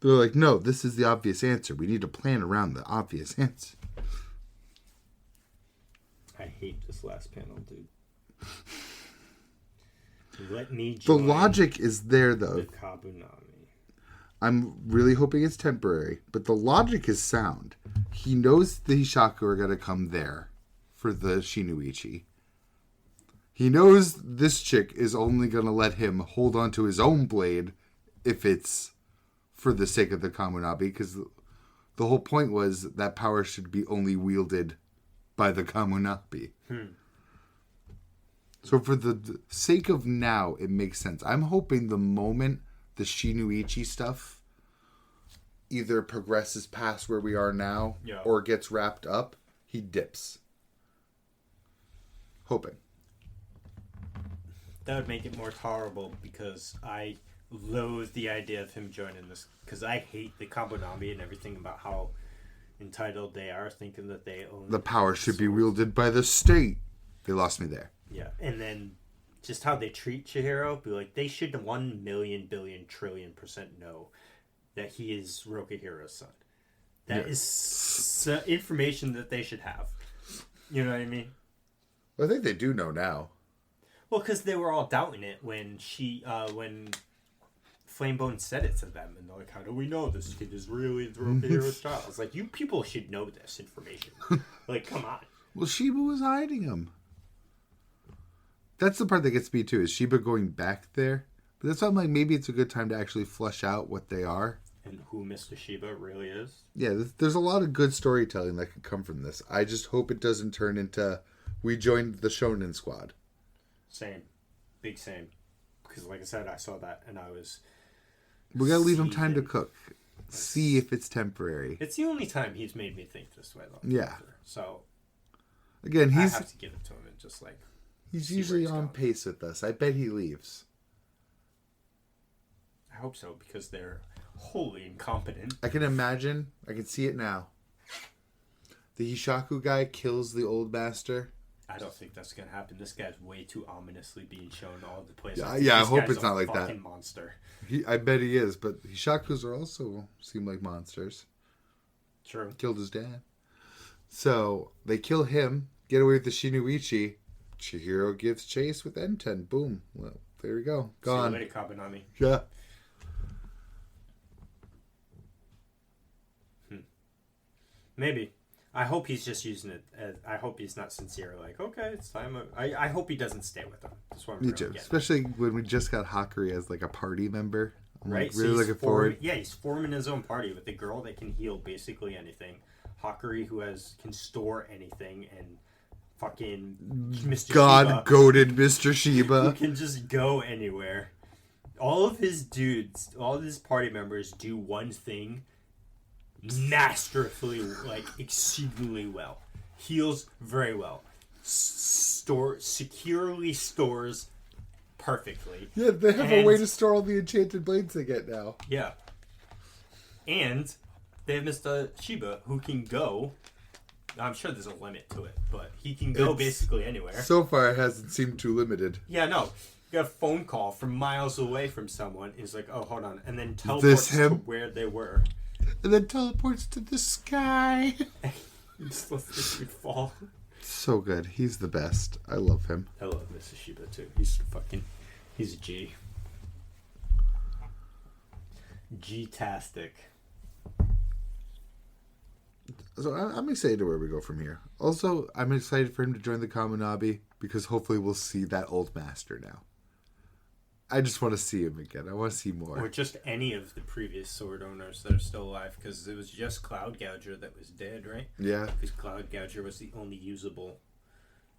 They're like, no, this is the obvious answer. We need to plan around the obvious answer. I hate this last panel, dude. Let me join the logic is there, though. the Kabunami. I'm really hoping it's temporary, but the logic is sound. He knows the Hishaku are going to come there for the Shinuichi. He knows this chick is only going to let him hold on to his own blade if it's for the sake of the Kamunabi, because the whole point was that power should be only wielded by the Kamunabi. So for the sake of now, it makes sense. I'm hoping the moment the Shinuichi stuff either progresses past where we are now or gets wrapped up, he dips. Hoping. That would make it more tolerable because I loathe the idea of him joining this. Because I hate the Kabunami and everything about how entitled they are, thinking that they own the power should be wielded by the state. They lost me there. Yeah, and then just how they treat Chihiro, be like, they should 1,000,000,000,000,000,000,000% know that he is Rokuhiro's son. That is information that they should have. You know what I mean? Well, I think they do know now. Well, because they were all doubting it when when Flamebone said it to them, and they're like, "How do we know this kid is really the Rokuhiro's child?" It's like, you people should know this information. Like, come on. Well, Shiba was hiding him. That's the part that gets me too. Is Shiba going back there? But that's why I'm like, maybe it's a good time to actually flesh out what they are and who Mr. Shiba really is. Yeah, there's a lot of good storytelling that could come from this. I just hope it doesn't turn into we joined the Shonen Squad. Same. Big same. Because like I said, I saw that and I was... We gotta leave him time to cook. See if it's temporary. It's the only time he's made me think this way, though. Yeah. So, again, I have to give it to him and just like... He's usually on pace with us. I bet he leaves. I hope so, because they're wholly incompetent. I can imagine. I can see it now. The Hishaku guy kills the old master. I don't think that's gonna happen. This guy's way too ominously being shown all the place. Yeah, I hope it's not like that. Monster. I bet he is, but Hishakus are also seem like monsters. True. Killed his dad. So they kill him, get away with the Shinuichi. Chihiro gives chase with N10. Boom. Well, there we go. Gone. See you later, Kabanami. Yeah. Maybe. I hope he's just using it. I hope he's not sincere. Like, okay, it's time. I hope he doesn't stay with them. That's what I'm Me too. Especially when we just got Hakuri as like a party member. I'm right. Like, really looking forward. Yeah, he's forming his own party with a girl that can heal basically anything. Hakuri who can store anything, and fucking Mr. God-goated Mr. Shiba. Who can just go anywhere. All of his dudes, all of his party members do one thing masterfully, like exceedingly well. Heals very well. Securely stores perfectly. Yeah, they have a way to store all the enchanted blades they get now. Yeah. And they have Mr. Shiba who can go. I'm sure there's a limit to it, but he can go basically anywhere. So far, it hasn't seemed too limited. Yeah, no. You got a phone call from miles away from someone. He's like, oh, hold on. And then teleports to where they were. And then teleports to the sky. Just lets the dude fall. So good. He's the best. I love him. I love Mr. Shiba, too. He's a G. G-tastic. So I'm excited to where we go from here. Also, I'm excited for him to join the Kamunabi because hopefully we'll see that old master now. I just want to see him again. I want to see more. Or just any of the previous sword owners that are still alive, because it was just Cloud Gouger that was dead, right? Yeah. Because Cloud Gouger was the only usable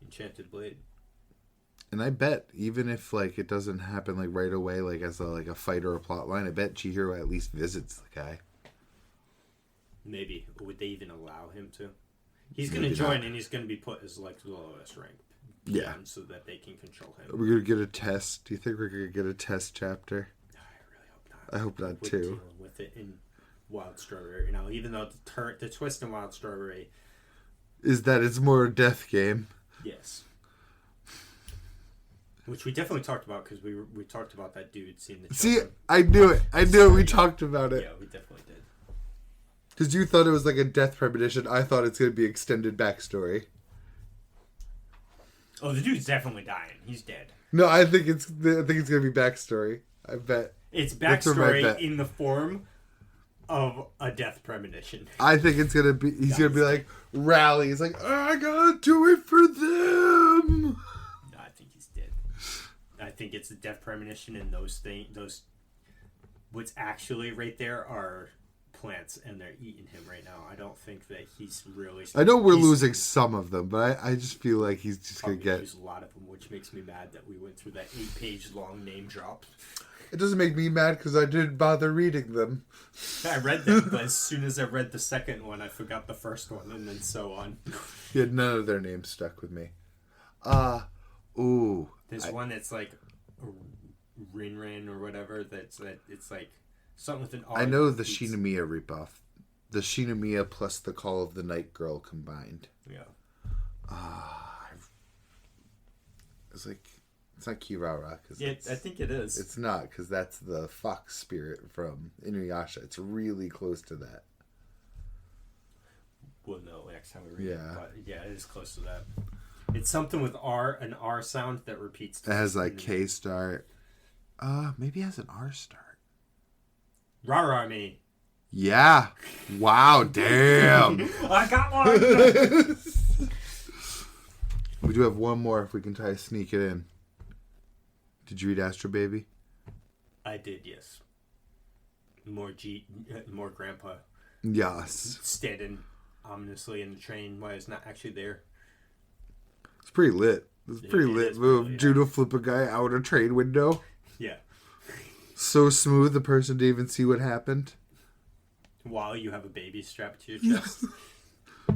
enchanted blade. And I bet, even if like it doesn't happen like right away, like as a fight or a plot line, I bet Chihiro at least visits the guy. Maybe. Would they even allow him to? He's going to join and he's going to be put as like the lowest rank. Yeah. So that they can control him. Are we going to get a test? Do you think we're going to get a test chapter? I really hope not. I hope not We're too. dealing with it in Wild Strawberry. Even though the twist in Wild Strawberry is that it's more a death game. Yes. Which we definitely talked about because we talked about that dude seeing the See, children. I knew it. I knew it. We talked about it. Yeah, we definitely did. Because you thought it was like a death premonition. I thought it's going to be extended backstory. Oh, the dude's definitely dying. He's dead. No, I think it's going to be backstory. I bet. It's backstory in the form of a death premonition. I think it's going to be... He's going to be like, rally. He's like, I got to do it for them. No, I think he's dead. I think it's a death premonition, and those things... What's actually right there are plants, and they're eating him right now. I don't think that he's really... I know we're losing some of them, but I just feel like he's just going to get... Lose a lot of them, which makes me mad that we went through that 8-page long name drop. It doesn't make me mad because I didn't bother reading them. I read them, but as soon as I read the second one, I forgot the first one, and then so on. Yeah, none of their names stuck with me. There's one that's like Rinrin or whatever. It's like something with an R. I know the Shinomiya ripoff. The Shinomiya plus the Call of the Night Girl combined. Yeah. It's like... It's not Kirara. I think it is. It's not, because that's the fox spirit from Inuyasha. It's really close to that. Well, no, next time we read it. But yeah, it is close to that. It's something with an R sound that repeats. It has like K start. Maybe it has an R start. Rara me. Yeah. Wow, damn. I got one! We do have one more if we can try to sneak it in. Did you read Astro Baby? I did, yes. More Grandpa. Yes. Standing ominously in the train while he's not actually there. It's pretty lit. It's pretty lit move. Judo flip a guy out a train window. Yeah. So smooth, the person didn't even see what happened. While you have a baby strapped to your chest.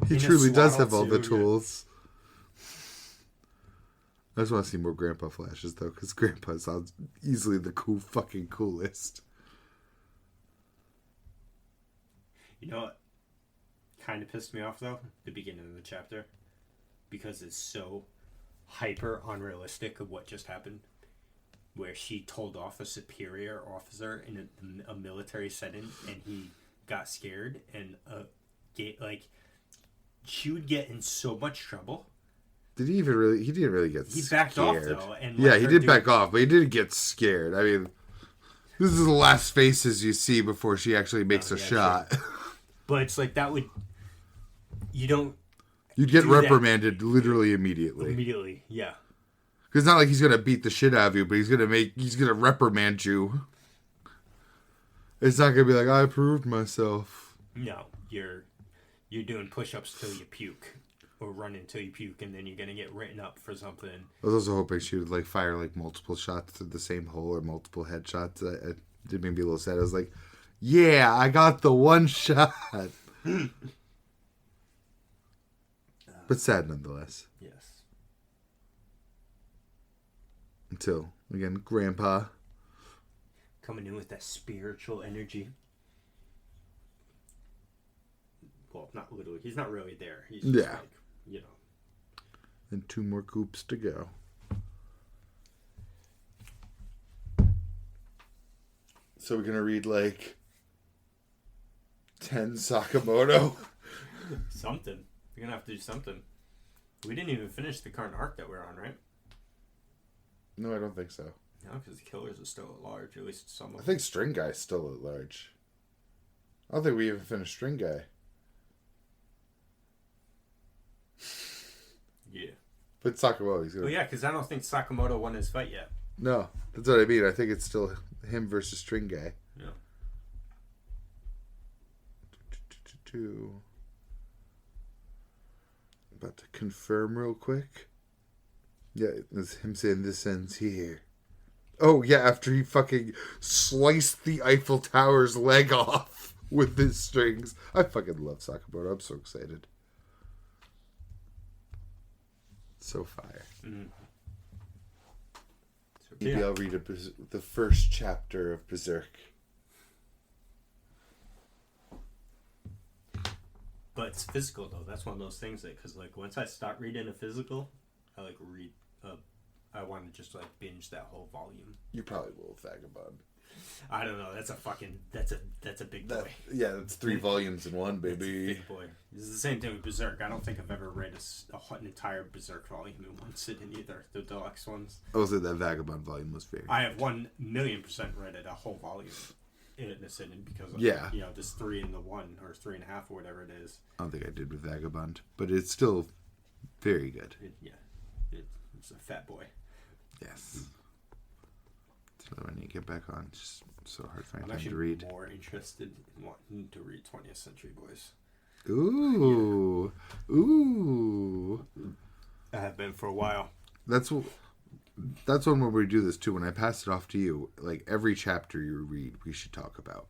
He truly does have all the tools. I just want to see more Grandpa flashes, though, because Grandpa sounds easily the fucking coolest. You know what kind of pissed me off, though? The beginning of the chapter. Because it's so hyper unrealistic of what just happened. Where she told off a superior officer in a military setting, and he got scared, and she would get in so much trouble. Did he even really... He didn't really get scared. He backed off, though. And yeah, he did back off, but he didn't get scared. I mean, this is the last faces you see before she actually makes a shot. Sure. But it's like that would... You'd get reprimanded literally immediately. Immediately, yeah. Because it's not like he's going to beat the shit out of you, but he's going to reprimand you. It's not going to be like, I proved myself. No, you're doing push-ups till you puke. Or run until you puke, and then you're going to get written up for something. I was also hoping she would fire multiple shots through the same hole or multiple headshots. It did make me a little sad. I was like, yeah, I got the one shot. But sad nonetheless. Yes. Until, again, Grandpa. Coming in with that spiritual energy. Well, not literally. He's not really there. He's just And 2 more coops to go. So we're going to read 10 Sakamoto? Something. We're going to have to do something. We didn't even finish the current arc that we're on, right? No, I don't think so. No, because the killers are still at large. At least some of them. I think String Guy's still at large. I don't think we even finished String Guy. Yeah. But Sakamoto's gonna... Well, yeah, because I don't think Sakamoto won his fight yet. No, that's what I mean. I think it's still him versus String Guy. Yeah. About to confirm real quick. Yeah, it's him saying this ends here. Oh, yeah, after he fucking sliced the Eiffel Tower's leg off with his strings. I fucking love Sakamoto. I'm so excited. So fire. Mm-hmm. So, Maybe I'll read the first chapter of Berserk. But it's physical, though. That's one of those things that, because once I start reading a physical, I I want to just like binge that whole volume. You probably will, Vagabond. I don't know. That's a big boy. That's 3 volumes in one, baby. Big boy. This is the same thing with Berserk. I don't think I've ever read an entire Berserk volume in one sitting either. The deluxe ones. I was that Vagabond volume was very. I have 1,000,000% read it, a whole volume in a sitting because of this 3 in the 1 or 3.5 or whatever it is. I don't think I did with Vagabond, but it's still very good. It's a fat boy. Yes. It's another one you get back on. It's just so hard to find I'm time to read. I'm more interested in wanting to read 20th Century Boys. Ooh. Yeah. Ooh. I have been for a while. That's one where we do this too. When I pass it off to you, like every chapter you read, we should talk about.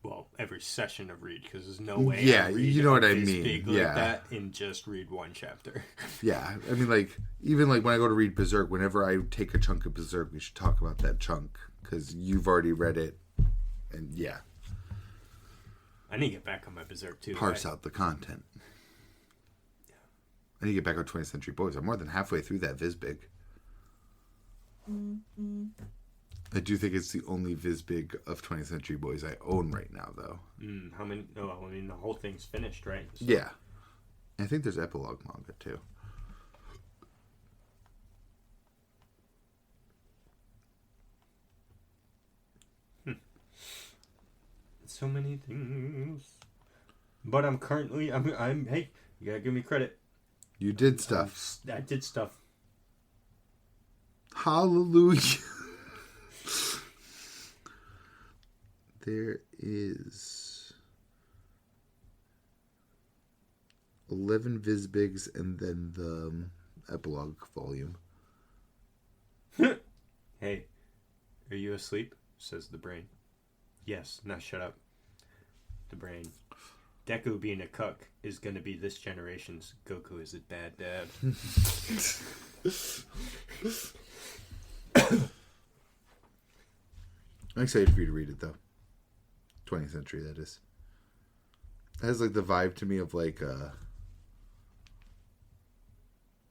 Well, every session of read, because there's no way. Yeah, you know what I mean. Big like that and just read one chapter. Yeah, I mean, like even like when I go to read Berserk, whenever I take a chunk of Berserk, we should talk about that chunk because you've already read it, and yeah. I need to get back on my Berserk too. Parse out the content. Yeah. I need to get back on 20th Century Boys. I'm more than halfway through that Vizbig. Mm-hmm. I do think it's the only Vizbig of 20th Century Boys I own right now, though. How many? Oh, I mean, the whole thing's finished, right? So. Yeah. I think there's epilogue manga, too. So many things. But I'm currently, I'm hey, you gotta give me credit. You did stuff. I did stuff. Hallelujah. There is 11 Vizbigs and then the epilogue volume. Hey, are you asleep? Says the brain. Yes, now shut up. The brain. Deku being a cuck is going to be this generation's Goku is a bad dad. I'm excited for you to read it, though. 20th Century, that is. It has, like, the vibe to me of, like,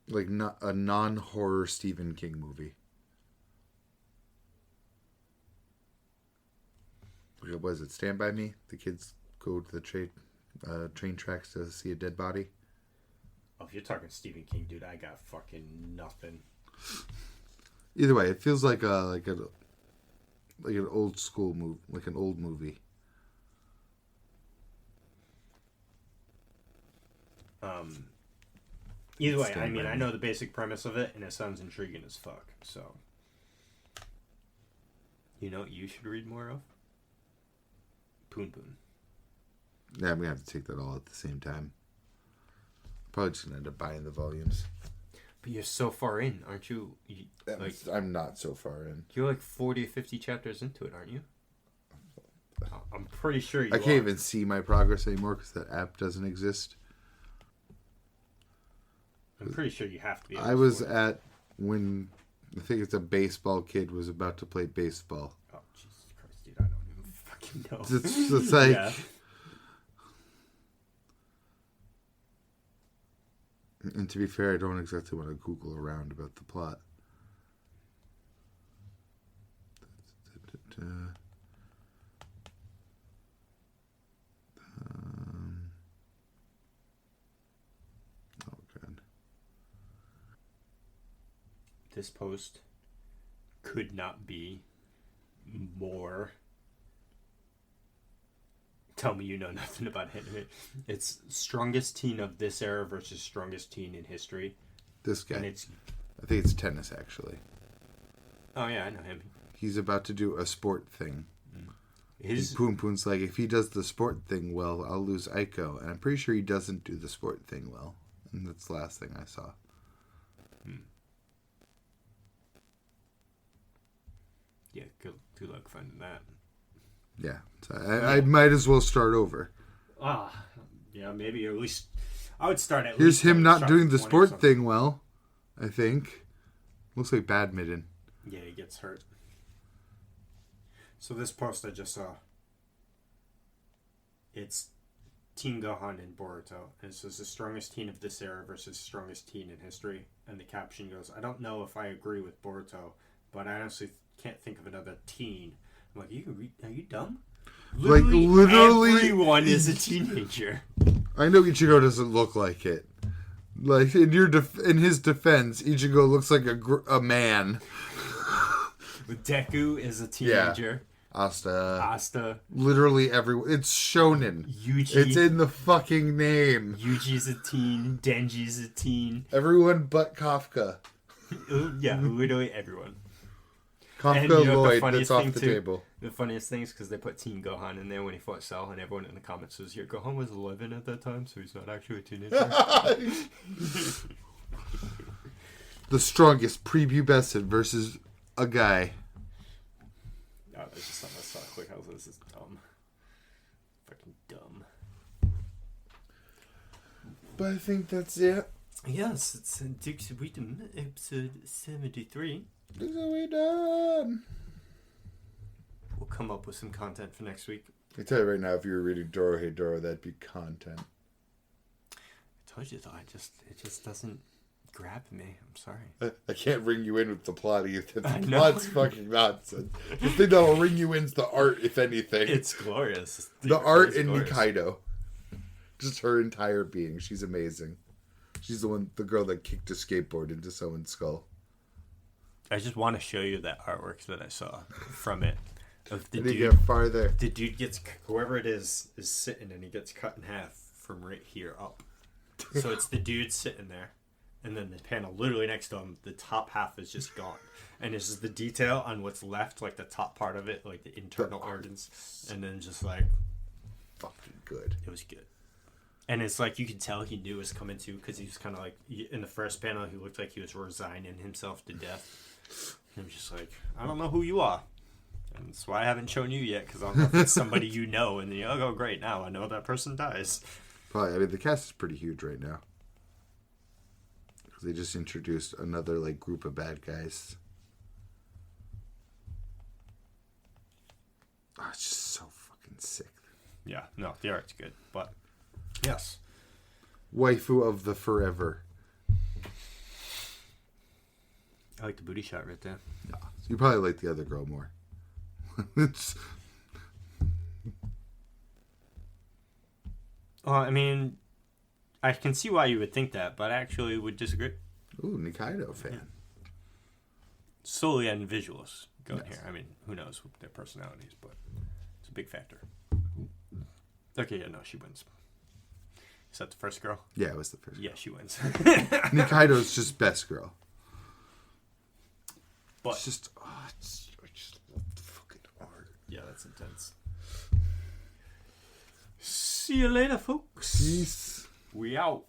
not a non-horror Stephen King movie. Like, what is it? Stand By Me? The kids go to the train tracks to see a dead body. Oh, if you're talking Stephen King, dude, I got fucking nothing. Either way, it feels like an old school movie, like an old movie. Either way, I mean, I know the basic premise of it, and it sounds intriguing as fuck. So, you know what you should read more of? Poon Poon. Yeah, I'm gonna have to take that all at the same time. Probably just gonna end up buying the volumes. But you're so far in, aren't you? I'm not so far in. You're like 40 or 50 chapters into it, aren't you? I'm pretty sure you I can't even see my progress anymore because that app doesn't exist. I'm pretty sure you have to be. I was at when I think it's a baseball kid was about to play baseball. Oh, Jesus Christ, dude. I don't even fucking know. It's like... Yeah. And to be fair, I don't exactly want to Google around about the plot. Oh, God. This post could not be more... Tell me you know nothing about anime. It's strongest teen of this era versus strongest teen in history. This guy. And I think it's tennis, actually. Oh, yeah, I know him. He's about to do a sport thing. His Poon Poon's like, if he does the sport thing well, I'll lose Aiko. And I'm pretty sure he doesn't do the sport thing well. And that's the last thing I saw. Yeah, good luck finding that. Yeah, so I might as well start over. Yeah, maybe at least I would start at Here's least. him not doing the sport thing well, I think. Looks like badminton. Yeah, he gets hurt. So this post I just saw, it's Teen Gohan and Boruto. And it says the strongest teen of this era versus strongest teen in history. And the caption goes, I don't know if I agree with Boruto, but I honestly can't think of another teen. I'm like, are you dumb? Literally everyone is a teenager. I know Ichigo doesn't look like it. Like, in his defense, Ichigo looks like a man. Deku is a teenager. Yeah. Asta. Literally everyone. It's shonen. Yuji. It's in the fucking name. Yuji's a teen. Denji's a teen. Everyone but Kafka. Yeah, literally everyone. Kafka Lloyd, that's off the table. The funniest thing is because they put Teen Gohan in there when he fought Cell, and everyone in the comments was, "Here, Gohan was 11 at that time, so he's not actually a teenager." The strongest prepubescent versus a guy. Oh, that's just something I saw quick. I was like, this is dumb. Fucking dumb. But I think that's it. Yes, it's Dukes of Wisdom, episode 73. Dukes of Wisdom. We'll come up with some content for next week. I tell you right now, if you were reading Doro Hey Doro, that'd be content. I told you though, it just doesn't grab me. I'm sorry. I can't ring you in with the plot either. The plot's fucking nonsense. The thing that'll ring you in is the art, if anything. It's glorious. The art in Nikaido. Just her entire being. She's amazing. She's the girl that kicked a skateboard into someone's skull. I just want to show you that artwork that I saw from it. Of the dude, get farther. The dude gets, whoever it is sitting and he gets cut in half from right here up. So it's the dude sitting there. And then the panel literally next to him, the top half is just gone. And this is the detail on what's left, like the top part of it, like the internal organs. And then just like... Fucking good. It was good. And it's like you could tell he knew it was coming to, because he was kind of like, in the first panel, he looked like he was resigning himself to death. And I'm just like, I don't know who you are. And that's why I haven't shown you yet, because I don't know if it's somebody you know. And then you're like, oh, great, now I know that person dies. Probably. I mean, the cast is pretty huge right now. They just introduced another like group of bad guys. Oh, it's just so fucking sick. Yeah, no, the art's good, but yes. Waifu of the forever. I like the booty shot right there. Yeah, so you probably like the other girl more. Well, I mean, I can see why you would think that, but I actually would disagree. Ooh, Nikaido fan. Yeah. Solely on visuals going here. I mean, who knows their personalities, but it's a big factor. Okay, yeah, no, she wins. Is that the first girl? Yeah, it was the first girl. Yeah, she wins. Nikaido's just best girl. But it's just, I just love the fucking art. Yeah, that's intense. See you later, folks. Peace. We out.